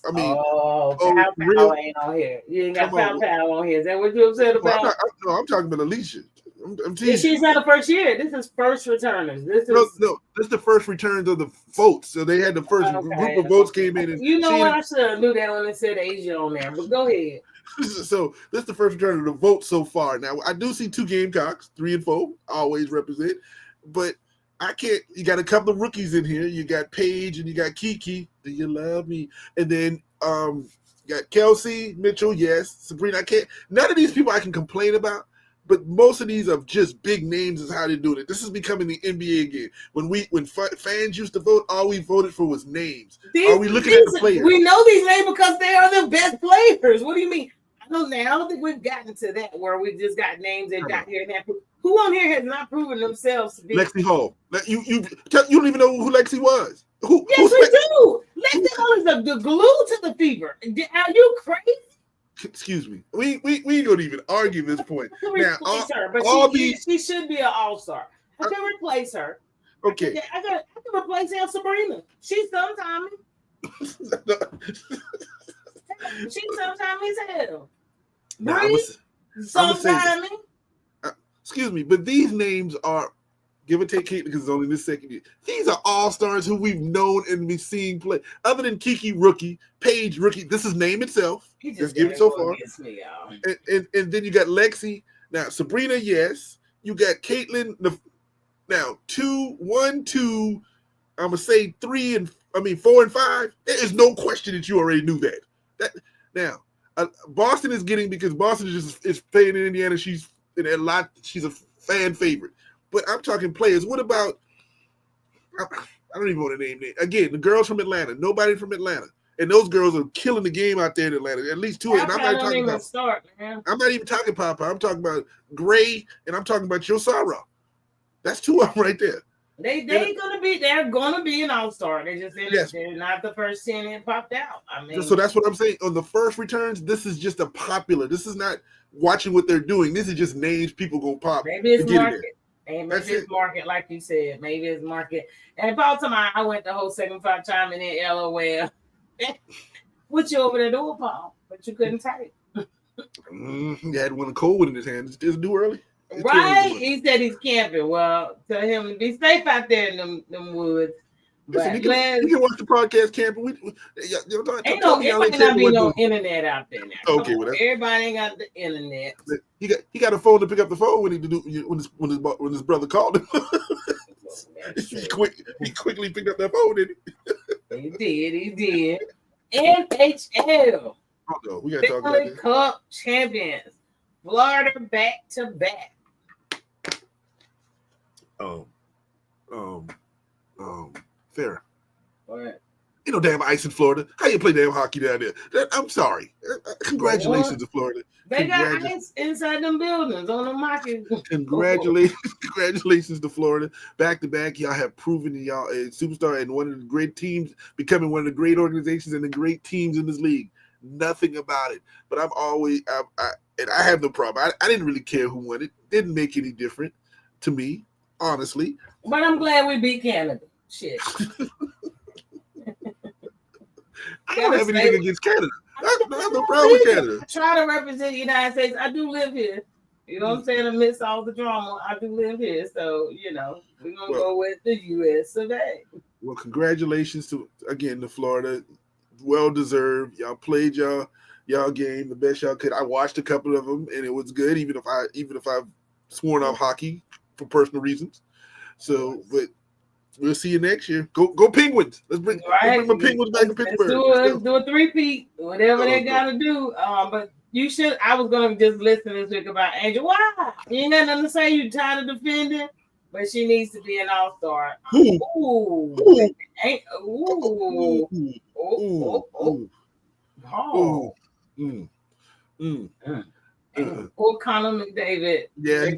I mean, oh, Pow real. Pow ain't on here. You ain't got Come Pow on. Pow on here. Is that what you upset No, about? I'm talking about Alicia. I'm Yeah, teasing. she's not the first year. This is first returners. This No, is no, this is the first returns of the votes. So they had the first group okay. of votes came in, and You know she what? and I should have knew that when it said Asia on there. But go ahead. so this is the first return of the vote so far. Now I do see 2 Gamecocks, 3 and 4, always represent, but I can't. You got a couple of rookies in here. You got Paige and you got Kiki. Do you love me? And then you got Kelsey Mitchell. Yes, Sabrina. I can't. None of these people I can complain about. But most of these are just big names. Is how they're doing it. This is becoming the NBA again. When fans used to vote, all we voted for was names. Are we looking at the players? We know these names because they are the best players. What do you mean? I don't think we've gotten to that where we just got names and got here and that. Who on here has not proven themselves to be Lexi Hall? You don't even know who Lexi was. Yes, we do. Lexi Hall is the glue to the fever. Are you crazy? Excuse me. We ain't gonna even argue this point. I can replace her, but she should be an all-star. I can replace her. Okay. I can replace Aunt Sabrina. She's sometime. She's sometime as hell. Sometime. Excuse me, but these names are, give or take Kate because it's only this second year. These are all stars who we've known and been seeing play. Other than Kiki rookie, Paige rookie. This is name itself. Let's give it so far. Me, and then you got Lexi. Now Sabrina, yes. You got Caitlin. Now 2, 1, 2. I'm gonna say 4 and 5. There is no question that you already knew that. Now Boston is getting, because Boston is playing in Indiana. She's a fan favorite. But I'm talking players. What about, I don't even want to name it. Again, the girls from Atlanta. Nobody from Atlanta. And those girls are killing the game out there in Atlanta. At least 2 of them. I'm not even talking Papa. I'm talking about Gray, and I'm talking about Yosara. That's 2 of them right there. They're gonna be an all-star. They're not the first 10 that popped out. I mean, so that's what I'm saying. On the first returns, this is just a popular. This is not watching what they're doing. This is just names people go pop. Maybe it's market. And maybe it's market, like you said. Maybe it's market. And about time I went the whole second 5 time and then LOL. What you over there doing, Paul? But you couldn't type. He had one cold one in his hand. It's too early. Right? He said he's camping. Well, tell him to be safe out there in them woods. Listen, you can watch the podcast camping. Everybody not be no internet out there now. Okay, well, everybody ain't got the internet. He got a phone to pick up the phone when his brother called him. he quickly picked up that phone, didn't he? He did. NHL. Oh no, we gotta talk about this. Cup champions. Florida back to back. Fair. What? You know, damn ice in Florida. How you play damn hockey down there? I'm sorry. Congratulations to Florida. They got ice inside them buildings on the hockey. Congratulations to Florida. Back to back, y'all have proven that y'all a superstar and one of the great teams, becoming one of the great organizations and the great teams in this league. Nothing about it. But I have no problem. I didn't really care who won it. Didn't make any difference to me, honestly. But I'm glad we beat Canada. Shit. I don't have anything against Canada. I have no problem with Canada. I try to represent the United States. I do live here. You know what I'm saying? Amidst all the drama, I do live here. So, we're going to go with the U.S. today. Well, congratulations to Florida. Well deserved. Y'all played y'all game the best y'all could. I watched a couple of them and it was good, even if I've sworn off hockey for personal reasons. So, but we'll see you next year. Go Penguins! Let's bring my Penguins back to Pittsburgh. Let's do a 3-peat, whatever they gotta do. But you should. I was gonna just listen this week about Angel. Why? You ain't got nothing to say. You tired of defending, but she needs to be an all-star. Or Connor McDavid. Yeah,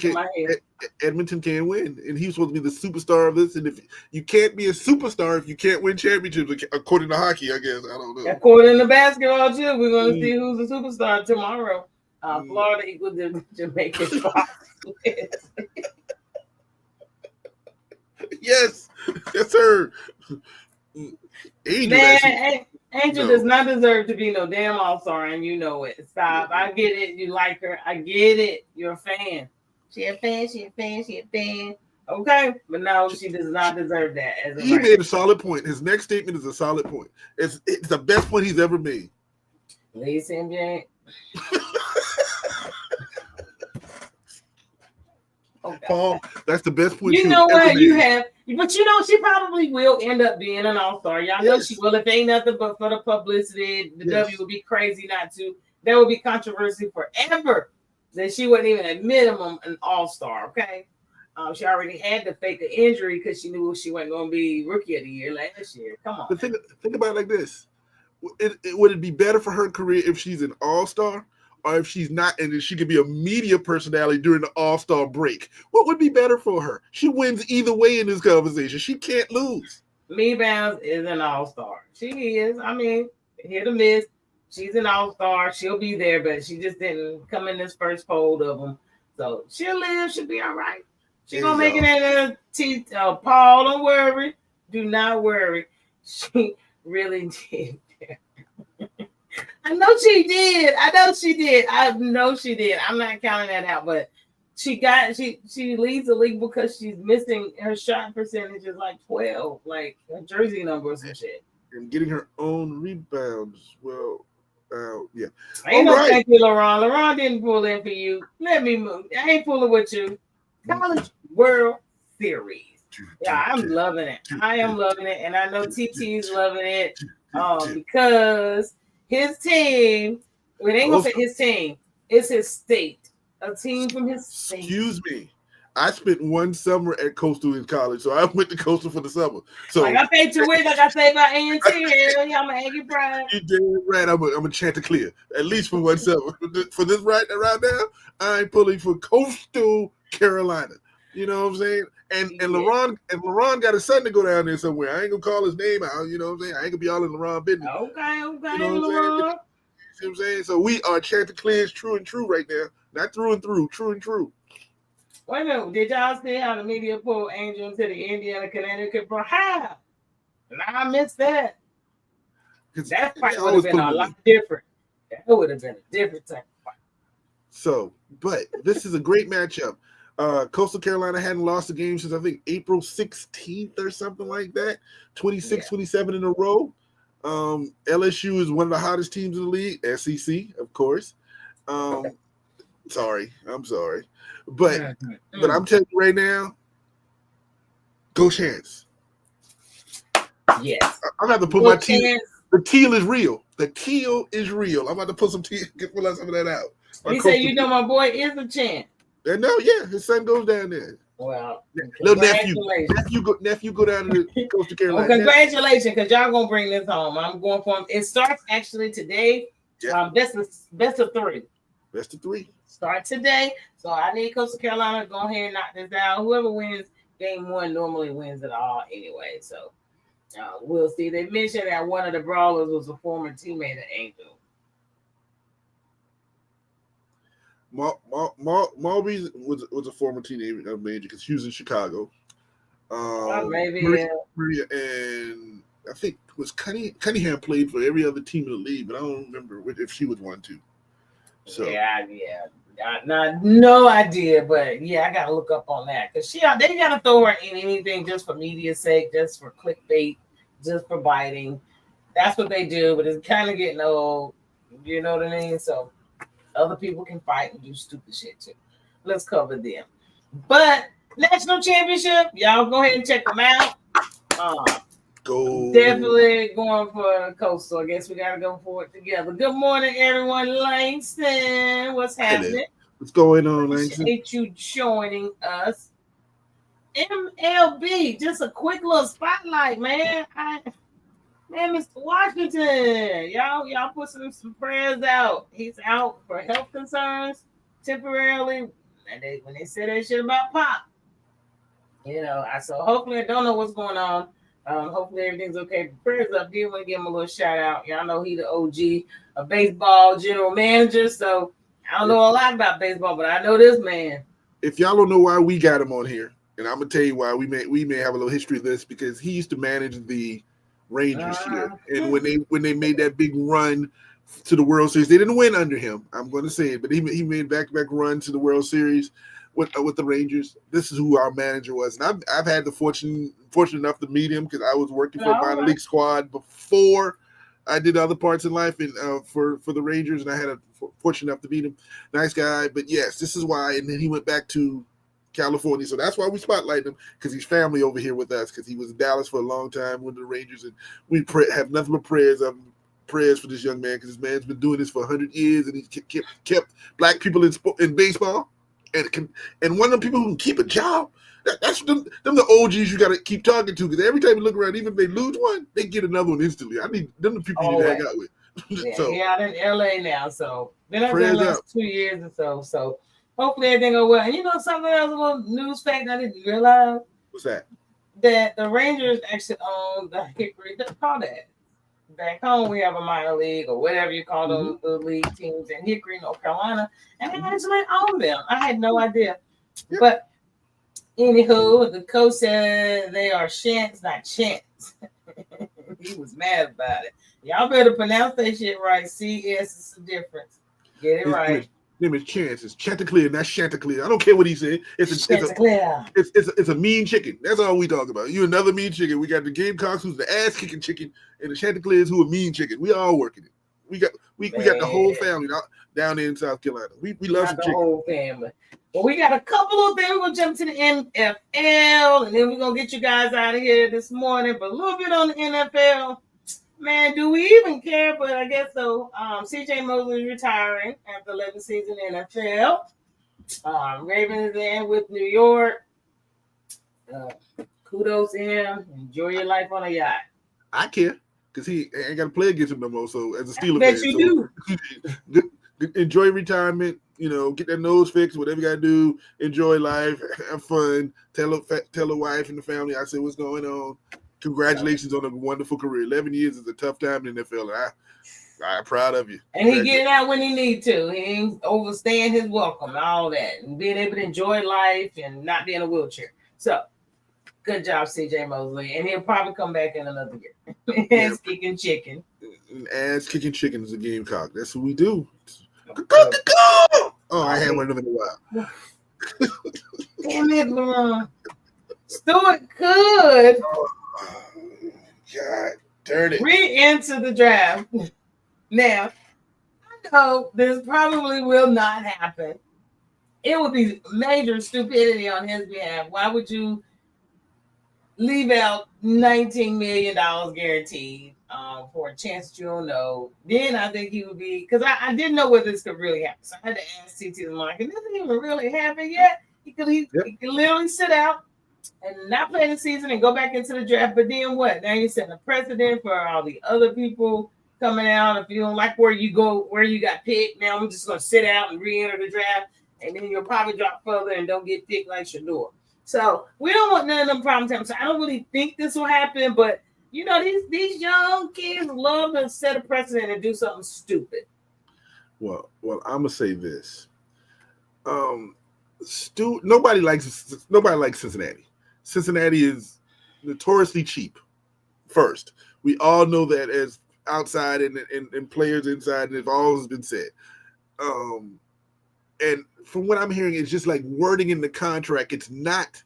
Edmonton can't win, and he was supposed to be the superstar of this. And if you can't be a superstar if you can't win championships, according to hockey, I guess I don't know. According to basketball too, we're going to see who's a superstar tomorrow. Florida equals the Jamaican. Yes, yes, sir. Angel actually, Man, Angel no. does not deserve to be no damn all-star, and you know it. Stop. I get it. You like her. I get it. You're a fan. She a fan. She a fan. She a fan. Okay, but no, she does not deserve that as of He right made a solid point. His next statement is a solid point. It's the best point he's ever made. now. Listen, Jane. Oh God. Paul, that's the best point You you've know ever what? You made. have, but you know, she probably will end up being an all-star. Y'all know she Yes, will. If ain't nothing but for the publicity, the W yes. would be crazy not to. There will be controversy forever that she wasn't even at minimum an all-star. Okay. She already had to fake the injury because she knew she wasn't going to be rookie of the year last year. Come on But think about it like this: would it be better for her career if she's an all star, or if she's not, and then she could be a media personality during the all star break? What would be better for her? She wins either way in this conversation. She can't lose. now. Me Bounds is an all-star. She is. I mean, hit or miss. She's an all-star. She'll be there, but she just didn't come in this first fold of them. So she'll live. She'll be all right. She Hey gonna make it y'all, in Paul, don't worry. Do not worry. She really did. I know she did. I know she did. I know she did. I'm not counting that out, but she leads the league because she's missing her shot percentage is like 12, like her jersey number or some shit. and getting her own rebounds. Well, yeah. Ain't All no right. thank you, Laurent. Laurent didn't pull in for you. Let me move. I ain't pulling with you. College World Series. Yeah, I'm loving it. I am loving it, and I know TT's loving it. Because his team, we ain't gonna say his team, it's his state. A team from his state. Excuse me. I spent one summer at Coastal in college, so I went to Coastal for the summer. So Like I paid tuition, like I say about A&T, hell yeah, I'm an Aggie Pride. you did right. I'm a Chanticleer, at least for one summer. For this right now, I'm pulling for Coastal Carolina. You know what I'm saying? And Yeah. LeBron got a son to go down there somewhere. I ain't gonna call his name out. You know what I'm saying? I ain't gonna be all in LeBron business. Okay, You know what I'm saying? Laurent. See what I'm saying? So we are Chanticleers, true and true right now. Not through and through, true and true. Wait a minute, did y'all see how the media pulled Angel into the Indiana Connecticut for how? Nah, I missed that. That fight would have been a lot different. That would have been a different type of fight. So, but this is a great matchup. Coastal Carolina hadn't lost a game since I think April 16th or something like that. 26, 27 in a row. LSU is one of the hottest teams in the league. SEC, of course. I'm sorry. But I'm telling you right now, go Chance. Yes. I'm going to put my teal. The teal is real. The teal is real. I'm about to put some teal, pull out some of that out. You say you know my boy is a champ. No, yeah, his son goes down there. Well, little nephew go down to Coastal Carolina. Well, congratulations, because y'all gonna bring this home. I'm going for him. It starts actually today. Yeah. Best of three. Best of three. Start today. So I need Coastal Carolina to go ahead and knock this out. Whoever wins game one normally wins it all anyway. So we'll see. They mentioned that one of the brawlers was a former teammate of Angel. Marby was a former teammate of Angel because she was in Chicago. Maybe Maria and I think was Cunningham played for every other team in the league, but I don't remember if she was one too. So yeah. No idea, but yeah, I gotta look up on that because they gotta throw her in anything just for media's sake, just for clickbait, just for biting. That's what they do, but it's kind of getting old. You know what I mean? So other people can fight and do stupid shit too. Let's cover them. But national championship, y'all go ahead and check them out. Go. Definitely going for Coastal. I guess we gotta go for it together. Good morning, everyone. Langston, what's happening? What's going on, Langston? Appreciate you joining us. MLB, just a quick little spotlight, man. Mr. Washington, y'all put some prayers out. He's out for health concerns temporarily. And when they said that shit about Pop, so hopefully I don't know what's going on. Hopefully everything's okay. Prayers up. Did want to give him a little shout out. Y'all know he the OG, a baseball general manager. So I don't know a lot about baseball, but I know this man. If y'all don't know why we got him on here, and I'm gonna tell you why we may have a little history of this because he used to manage the Rangers here, and when they made that big run to the World Series, they didn't win under him. I'm going to say it, but he made back-to-back run to the World Series with the Rangers. This is who our manager was, and I've had the fortunate enough to meet him because I was working for a minor league squad before I did other parts in life, and for the Rangers, and I had a fortunate enough to meet him. Nice guy, but yes, this is why. And then he went back to California, so that's why we spotlight him because he's family over here with us because he was in Dallas for a long time with the Rangers, and we have nothing but prayers for this young man because this man's been doing this for 100 years and he kept black people in baseball, and one of the people who can keep a job. That's them the OGs you got to keep talking to because every time you look around, even if they lose one, they get another one instantly. I need them the people you need to hang out with. So, yeah, I'm in LA now, so been up there the last 2 years or so. So hopefully everything go well. And you know something else, a little news fact I didn't realize. What's that? That the Rangers actually own the Hickory Crawdads. Back home, we have a minor league or whatever you call them, the league teams in Hickory, North Carolina, and they actually own them. I had no idea. Yep. But anywho, the coach said they are Chants, not Chants. He was mad about it. Y'all better pronounce that shit right. CS is the difference. Get it right. Name is Chance. It's Chanticleer, not Chanticleer. I don't care what he said. It's a mean chicken. That's all we talk about. You another mean chicken. We got the Gamecocks, who's the ass kicking chicken, and the Chanticleers, who are mean chicken. We all working it. We got the whole family down there in South Carolina. We love some chicken. The whole family. Well, we got a couple of things. We're gonna jump to the NFL, and then we're gonna get you guys out of here this morning. But a little bit on the NFL. Man, do we even care? But I guess so. CJ Mosley is retiring after 11 seasons in NFL. Ravens in with New York. Kudos to him. Enjoy your life on a yacht. I care because he ain't got to play against him no more. So as a Steelers fan, you do. Enjoy retirement. You know, get that nose fixed. Whatever you got to do. Enjoy life. Have fun. Tell the wife and the family I said what's going on. Congratulations on a wonderful career. 11 years is a tough time in the NFL, and I'm proud of you. And he getting out when he need to. He ain't overstaying his welcome, all that, and being able to enjoy life and not be in a wheelchair. So, good job, CJ Mosley. And he'll probably come back in another year. Ass kicking chicken. Ass kicking chicken is a Gamecock. That's what we do. Oh, I had one of them in a while. Damn it, LeBron. Stuart could. God, turn it. Re-enter the draft. Now, I know this probably will not happen. It would be major stupidity on his behalf. Why would you leave out $19 million guaranteed for a chance that you don't know? Then I think he would be, because I didn't know whether this could really happen. So I had to ask CT the market. It doesn't even really happen yet. He could literally sit out and not play the season and go back into the draft. But then what? Now you're setting a precedent for all the other people coming out. If you don't like where you got picked, now I'm just going to sit out and re-enter the draft. And then you'll probably drop further and don't get picked like Shador. So we don't want none of them problems. So I don't really think this will happen. But, you know, these young kids love to set a precedent and do something stupid. Well, I'm going to say this. Nobody likes Cincinnati. Cincinnati is notoriously cheap. First, we all know that as outside and players inside, and it's always been said. And from what I'm hearing, it's just like wording in the contract. It's not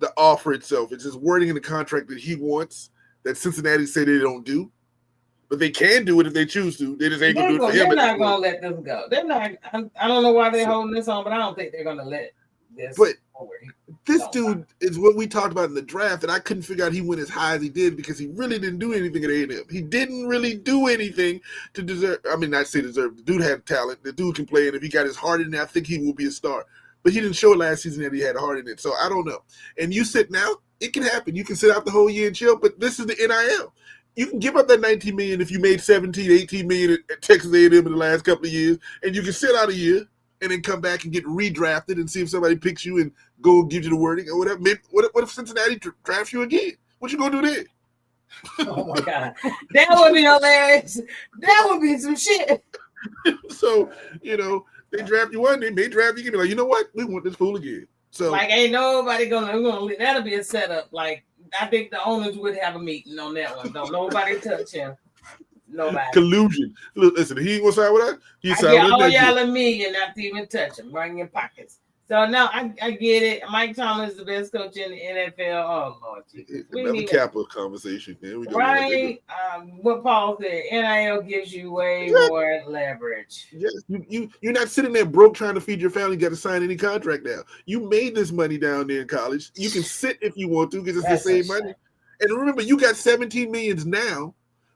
the offer itself. It's just wording in the contract that he wants that Cincinnati say they don't do. But they can do it if they choose to. They just ain't going to do it for him. They're not going to let this go. They're not. I don't know why they're holding this on, but I don't think they're going to let this. But this dude is what we talked about in the draft, and I couldn't figure out he went as high as he did because he really didn't do anything at A&M. He didn't really do anything to deserve. I mean, not say deserve. The dude had talent. The dude can play, and if he got his heart in there, I think he will be a star. But he didn't show it last season that he had a heart in it. So I don't know. And you sit now, it can happen. You can sit out the whole year and chill, but this is the NIL. You can give up that $19 million if you made $17, $18 million at Texas A&M in the last couple of years, and you can sit out a year and then come back and get redrafted and see if somebody picks you and go give you the wording or whatever. What if Cincinnati drafts you again? What you gonna do then? Oh my God, that would be hilarious. That would be some shit. So you know they draft you one, they may draft you again. Be like, you know what? We want this fool again. So like, ain't nobody gonna that'll be a setup. Like, I think the owners would have a meeting on that one. Don't nobody touch him. Nobody. collusion. Look, listen, he ain't gonna sign with us. He I signed get with all us next year. y'all a million, not to even touch them, right in your pockets. So no, I get it. Mike Tomlin is the best coach in the NFL. Oh Lord Jesus, we Another need Kappa conversation. There we go. right. What Paul said, NIL gives you way Exactly. more leverage. Yes, you're not sitting there broke trying to feed your family. You got to sign any contract now. You made this money down there in college. You can sit if you want to because it's That's the same money. And remember, you got 17 millions now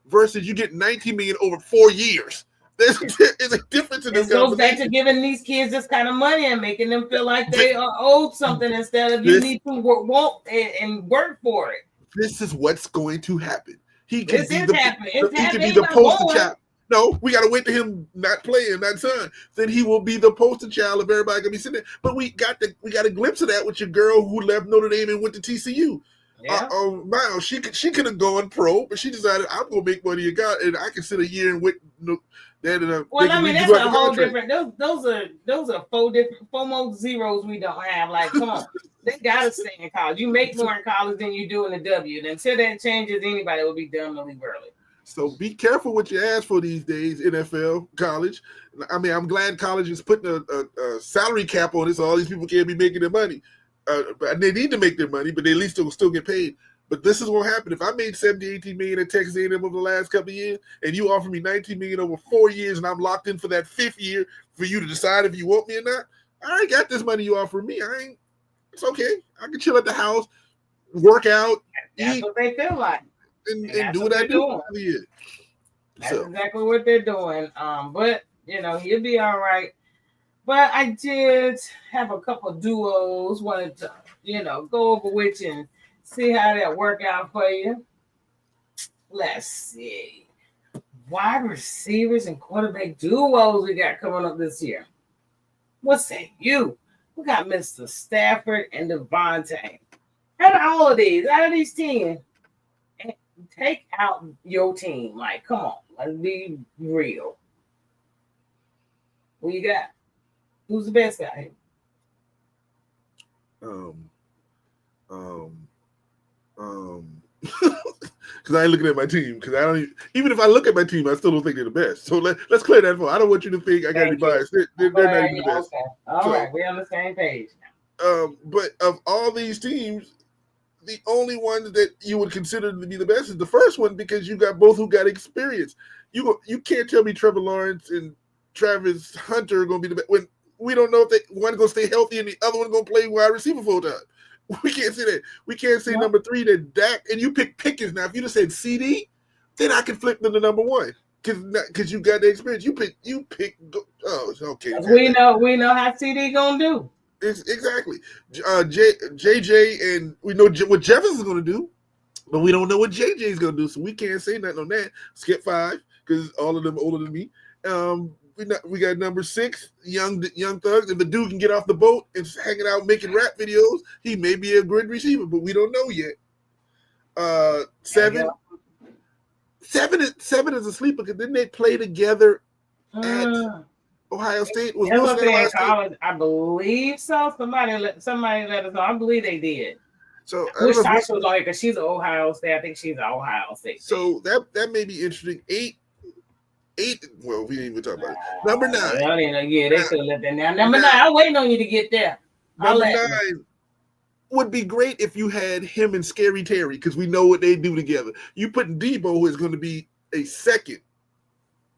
versus you get 19 million over 4 years. There's a difference in this It goes back to conversation. giving these kids this kind of money and making them feel like they are owed something instead of you This need to work and work for it. this is what's going to happen. He can This be is happening. It's he can happening. be the Not poster going. child. No, we got to wait to him not playing, not son. Then he will be the poster child of everybody gonna be sitting there. But we got a glimpse of that with your girl who left Notre Dame and went to TCU. Yeah. Miles, she could have gone pro, but she decided I'm gonna make money and I can sit a year and wait. Well, I mean, that's a whole different. Those are four more zeros we don't have. Like, come on, they gotta stay in college. You make more in college than you do in the W. And until that changes, anybody will be dumb to leave early. So be careful what you ask for these days, NFL, college. I mean, I'm glad college is putting a salary cap on it, so all these people can't be making their money. They need to make their money, but they at least still get paid. But this is what happened. If I made 70, 18 million at Texas A&M over the last couple of years, and you offer me 19 million over 4 years, and I'm locked in for that 5th year for you to decide if you want me or not, I ain't got this money you offer me. It's okay. I can chill at the house, work out, That's eat, what they feel like. and do what I do. That's exactly what they're doing. But he'll be all right. But I did have a couple of duos. Wanted to, go over which and see how that work out for you. Let's see. Wide receivers and quarterback duos we got coming up this year. What say you? We got Mr. Stafford and Devontae. Out of all of these, out of these 10, take out your team. Like, come on, let's be real. Who you got? Who's the best guy? Because I ain't looking at my team. Because I don't even if I look at my team, I still don't think they're the best. So let's clear that for. I don't want you to think I got any bias. They're not even the best. Okay. All right, we're on the same page now. But of all these teams, the only one that you would consider to be the best is the first one because you got both who got experience. You can't tell me Trevor Lawrence and Travis Hunter are going to be the best when we don't know if one going to stay healthy and the other one going to play wide receiver full time. We can't say that. We can't say number 3 that Dak and you pick Pickens. Now, if you just said CD, then I can flip them to number 1 because you got the experience. You pick. Oh, okay. We know how CD gonna do. Exactly. JJ and we know what Jefferson's going to do, but we don't know what JJ is going to do, so we can't say nothing on that. Skip 5 because all of them are older than me. We got number 6, young Thug, and the dude can get off the boat and hanging out making rap videos. He may be a good receiver, but we don't know yet. 7 is a sleeper because didn't they play together at Ohio State? Was Wilson at Ohio State? I believe so. Somebody let us know. I believe they did. So I wish Tasha was on here because she's an Ohio State. I think she's an Ohio State. So that may be interesting. 8. Well, we didn't even talk about it. Number 9. They could have let that now. Number 9. I'm waiting on you to get there. Number 9 would be great if you had him and Scary Terry because we know what they do together. You put Debo, who is going to be a second.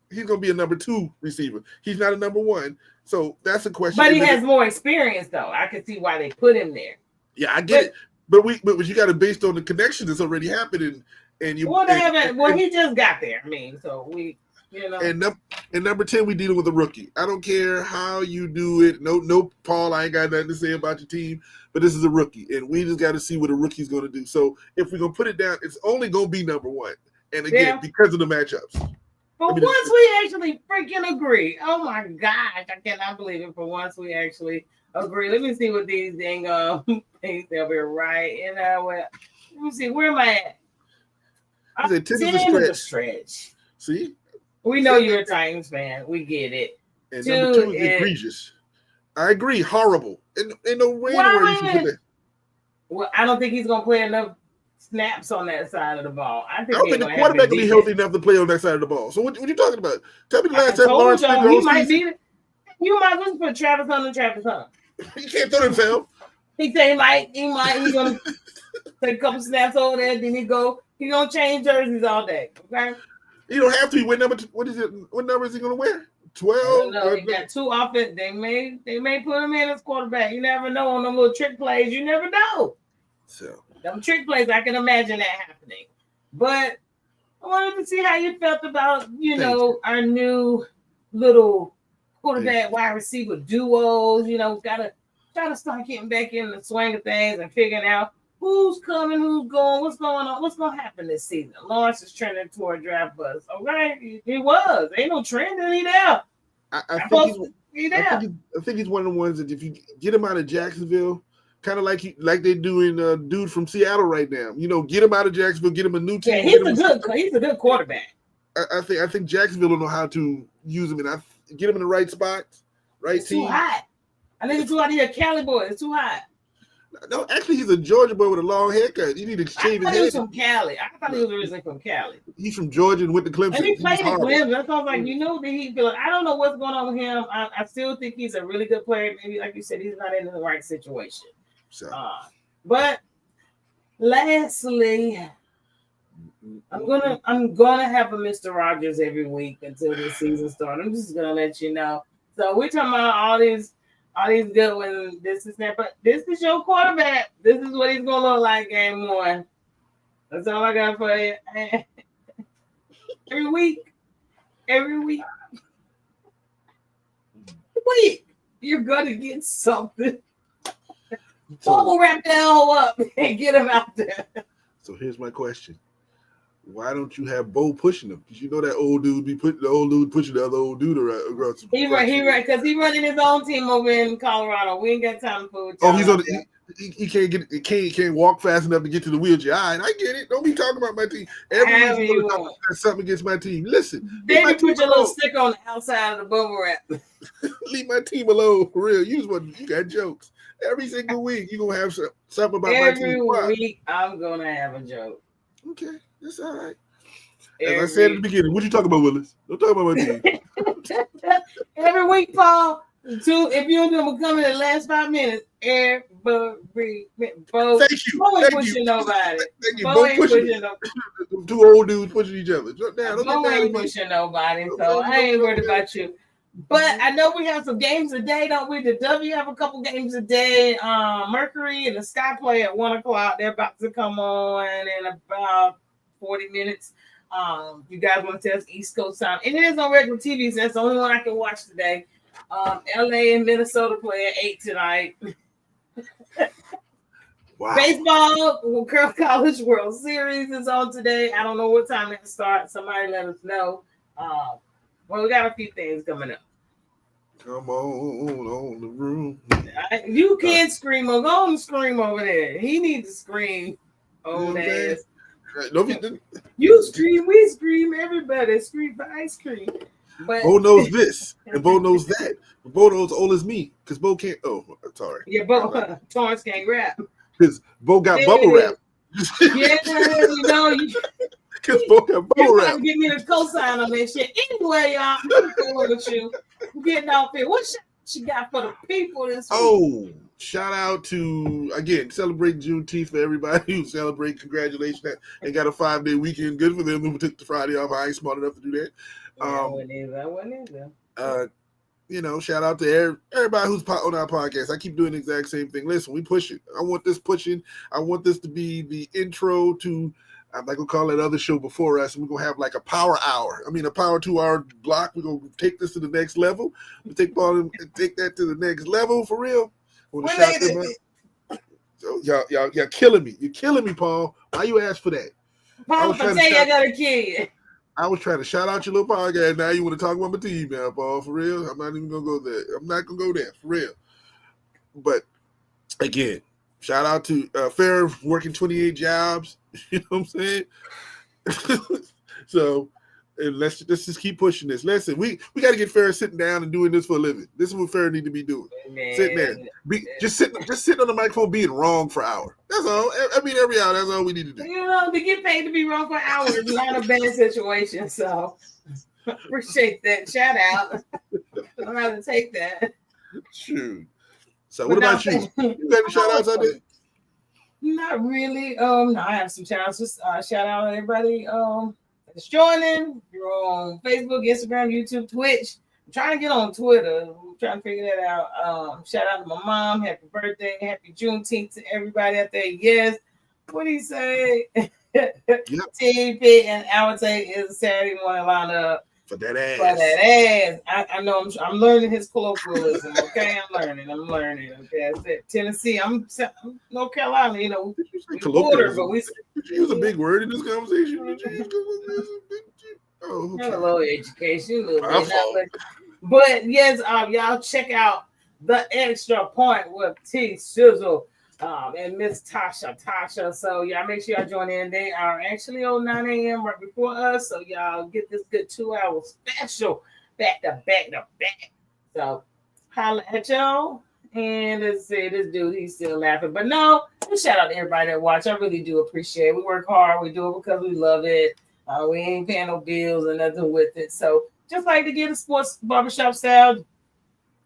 He's going to be a number 2 receiver. He's not a number 1. So that's a question. But he has more experience, though. I can see why they put him there. Yeah, I get it. But you got it based on the connection that's already happened, and you. Well, they haven't. Well, he just got there. I mean, so we. And number 10, we dealing with a rookie. I don't care how you do it. No, Paul, I ain't got nothing to say about your team, but this is a rookie, and we just got to see what a rookie's going to do. So if we're going to put it down, it's only going to be number 1. And again, because of the matchups. But once we actually freaking agree, oh my gosh, I cannot believe it. For once we actually agree. Let me see what these things they'll be right. Let me see, where am I at? 10 is a stretch. See? We know you're a Titans fan. We get it. And number 2 is egregious. I agree. Horrible. In no way in the world you should put that. Well, I don't think he's gonna play enough snaps on that side of the ball. I I think don't they're think the gonna have his quarterback will be defense. healthy enough to play on that side of the ball. So what are you talking about? Tell me the I last time told Lawrence played y'all the he whole might season. be. You might just put Travis Hunter. Travis Hunter. He can't throw himself. He said he gonna take a couple snaps over there. Then he gonna change jerseys all day. Okay. You don't have to. What number? What is it? What number is he going to wear? I don't 12. know. He got two offense. They may put him in as quarterback. You never know on them little trick plays. You never know. So Them trick plays, I can imagine that happening. But I wanted to see how you felt about our new little quarterback wide receiver duos. Gotta try to start getting back in the swing of things and figuring out who's coming, who's going, what's going on, what's gonna happen this season. Lawrence is trending toward draft buzz. Okay, he was. Ain't no trending. He there. I think he's one of the ones that if you get him out of Jacksonville, kind of like they're doing dude from Seattle right now. Get him out of Jacksonville, get him a new team. Yeah, he's a good quarterback. I think Jacksonville will know how to use him, and get him in the right spots, right it's team. Too hot. I think it's too hot. He's a Cali boy. It's too hot. No, actually, he's a Georgia boy with a long haircut. You need to shave his head. He was from Cali. I thought he was originally from Cali. He's from Georgia and went to Clemson. And he played at Clemson. That's all like, that he feel. I don't know what's going on with him. I still think he's a really good player. Maybe, like you said, he's not in the right situation. So, but lastly, I'm gonna have a Mr. Rogers every week until the season starts. I'm just gonna let you know. So we're talking about all these good ones, this is that, but this is your quarterback. This is what he's gonna look like game one. That's all I got for you. Every week, you're gonna get something. Bubble wrap that whole up and get him out there. So here's my question. Why don't you have Bo pushing him? Because that old dude pushing the other old dude around. He right, because he running his own team over in Colorado. We ain't got time for it. Oh, he's on he can't walk fast enough to get to the wheelchair. All right, I get it. Don't be talking about my team. Everyone's got something against my team. Listen, Baby, put your little sticker on the outside of the bubble wrap. Leave my team alone, for real. You got jokes. Every single week, you're going to have something about my team. Every week, I'm going to have a joke. Okay, that's all right. As I said at the beginning, what you talking about, Willis? Don't talk about my team. Every week, Paul. If you don't come in the last 5 minutes, every Bo. Thank you. Bo ain't pushing nobody. Thank you. Bo ain't pushing nobody. Two old dudes pushing each other. Bo ain't pushing nobody, so I ain't worried about you. But I know we have some games today, don't we? The W have a couple games today. Mercury and the Sky play at 1:00. They're about to come on in about 40 minutes. You guys want to tell us East Coast time? And it is on regular TV, so that's the only one I can watch today. LA and Minnesota play at 8 tonight. Wow. Baseball, College World Series is on today. I don't know what time it starts. Somebody let us know. Well, we got a few things coming up. Come on the room. You can't scream. Go on and scream over there. He needs to scream. Old ass. You scream, we scream, everybody scream for ice cream. But Bo knows this, and Bo knows that. Bo knows old as me, because Bo can't. Oh, sorry. Yeah, Bo Torrance can't rap. Because Bo got bubble wrap. Yeah, because Bo got bubble wrap. Give me the cosign on that shit. Anyway, y'all, I'm going with you. I'm getting off here. What you got for the people this week? Oh, shout out to, again, celebrate Juneteenth for everybody who celebrate. Congratulations. They got a 5-day weekend. Good for them who took the Friday off. I ain't smart enough to do that. I wouldn't either. Shout out to everybody who's on our podcast. I keep doing the exact same thing. Listen, we push it. I want this pushing. I want this to be the intro to, I'm not going to call that other show before us. We're going to have like a power hour. A power 2-hour block. We're going to take this to the next level. We take that to the next level for real. So y'all killing me. You're killing me, Paul. Why you ask for that? Paul, I gotta kill you. I was trying to shout out your little podcast. Now you want to talk about my team now, Paul, for real? I'm not even going to go there. I'm not going to go there, for real. But, again, shout out to Fair working 28 jobs. You know what I'm saying? So, and let's just keep pushing this. Listen, we got to get Farrah sitting down and doing this for a living. This is what Farrah need to be doing. Man. Sitting there, just sitting on the microphone, being wrong for an hour. That's all. I mean, every hour. That's all we need to do. You know, to get paid to be wrong for an hour is not a bad situation. So appreciate that. Shout out. I don't know how to take that. Shoot. So what about you? You got any shout outs out there? Not really. No, I have some shout outs. Just shout out to everybody that's joining. You're on Facebook, Instagram, YouTube, Twitch. I'm trying to get on Twitter. I'm trying to figure that out. Shout out to my mom. Happy birthday. Happy Juneteenth to everybody out there. Yes. What do you say? Yep. TP and Hourtake is a Saturday morning lineup. For that ass. For that ass. I know I'm learning his colloquialism. Okay, I'm learning. Okay, I said Tennessee. I'm North Carolina. You know, we border, but did you use a big word in this conversation? Oh, okay. A little education, a little bit. But yes, y'all check out The Extra Point with T Sizzle and Miss Tasha. So y'all make sure y'all join in. They are actually on 9 a.m. right before us. So y'all get this good 2-hour special back to back. So holla at y'all. And let's see, this dude, he's still laughing. But no, just shout out to everybody that watch. I really do appreciate it. We work hard. We do it because we love it. We ain't paying no bills or nothing with it. So just like to get a sports barbershop style,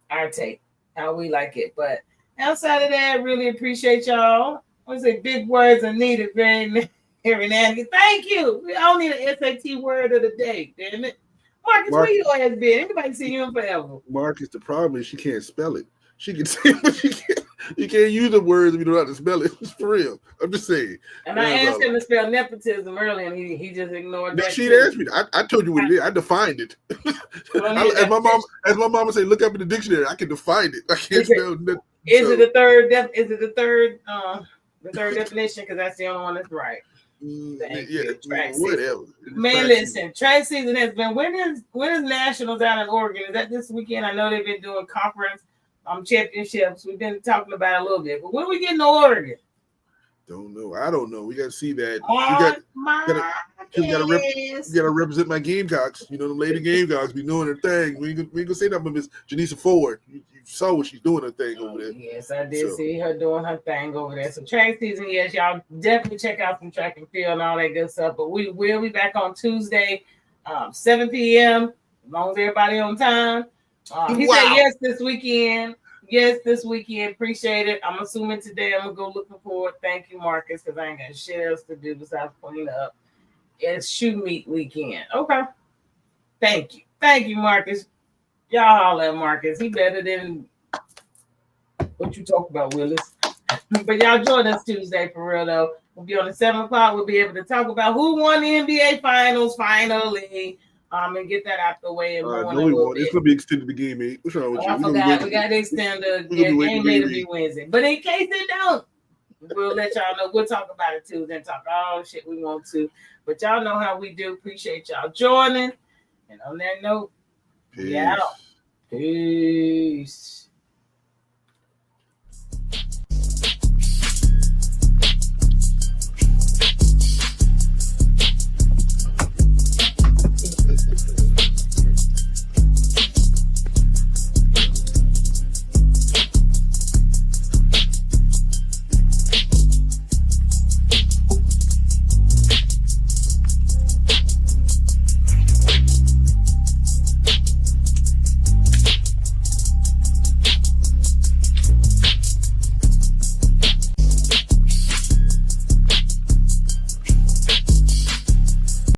our take, how we like it. But outside of that, really appreciate y'all. I want to say big words are needed very now and then. Thank you. We all need an SAT word of the day, damn it. Marcus, where you always been? Anybody seen you forever? Marcus, the problem is she can't spell it. She can say, but she can't. You can't use the words if you don't know how to spell it. It's for real. I'm just saying. And I asked him to spell nepotism earlier, and he just ignored that. She asked me. I told you what it is. I defined it. As my mama say, look up in the dictionary. I can define it. I can't spell nothing. Is it the third? Is it the third definition? Because that's the only one that's right. Whatever. Man, listen, track season has been. When is Nationals out in Oregon? Is that this weekend? I know they've been doing conference championships. We've been talking about it a little bit, but when we get to Oregon? Don't know. I don't know. We got to see that. We got to represent my Gamecocks. You know, the lady Gamecocks be doing their thing. We ain't gonna say nothing about Miss Janisa Ford. You saw what she's doing her thing over there. Yes, I did see her doing her thing over there. So track season, yes, y'all definitely check out some track and field and all that good stuff. But we will be back on Tuesday, 7 p.m. As long as everybody on time. He said yes this weekend. Yes, this weekend. Appreciate it. I'm assuming today I'm gonna go looking for it. Thank you, Marcus, because I ain't got shit else to do besides clean up. It's shoe meet weekend. Okay. Thank you, Marcus. Y'all holler at Marcus. He better than what you talk about, Willis. But y'all join us Tuesday for real though. We'll be on at 7 o'clock. We'll be able to talk about who won the NBA Finals finally. And get that out the way. And no, we won't. It's gonna be extended to game 8. What's wrong with you? I forgot. We got to extend the game 8 to be Wednesday. But in case it don't, we'll let y'all know. We'll talk about it too. Then talk all shit we want to. But y'all know how we do. Appreciate y'all joining. And on that note, we out. Peace.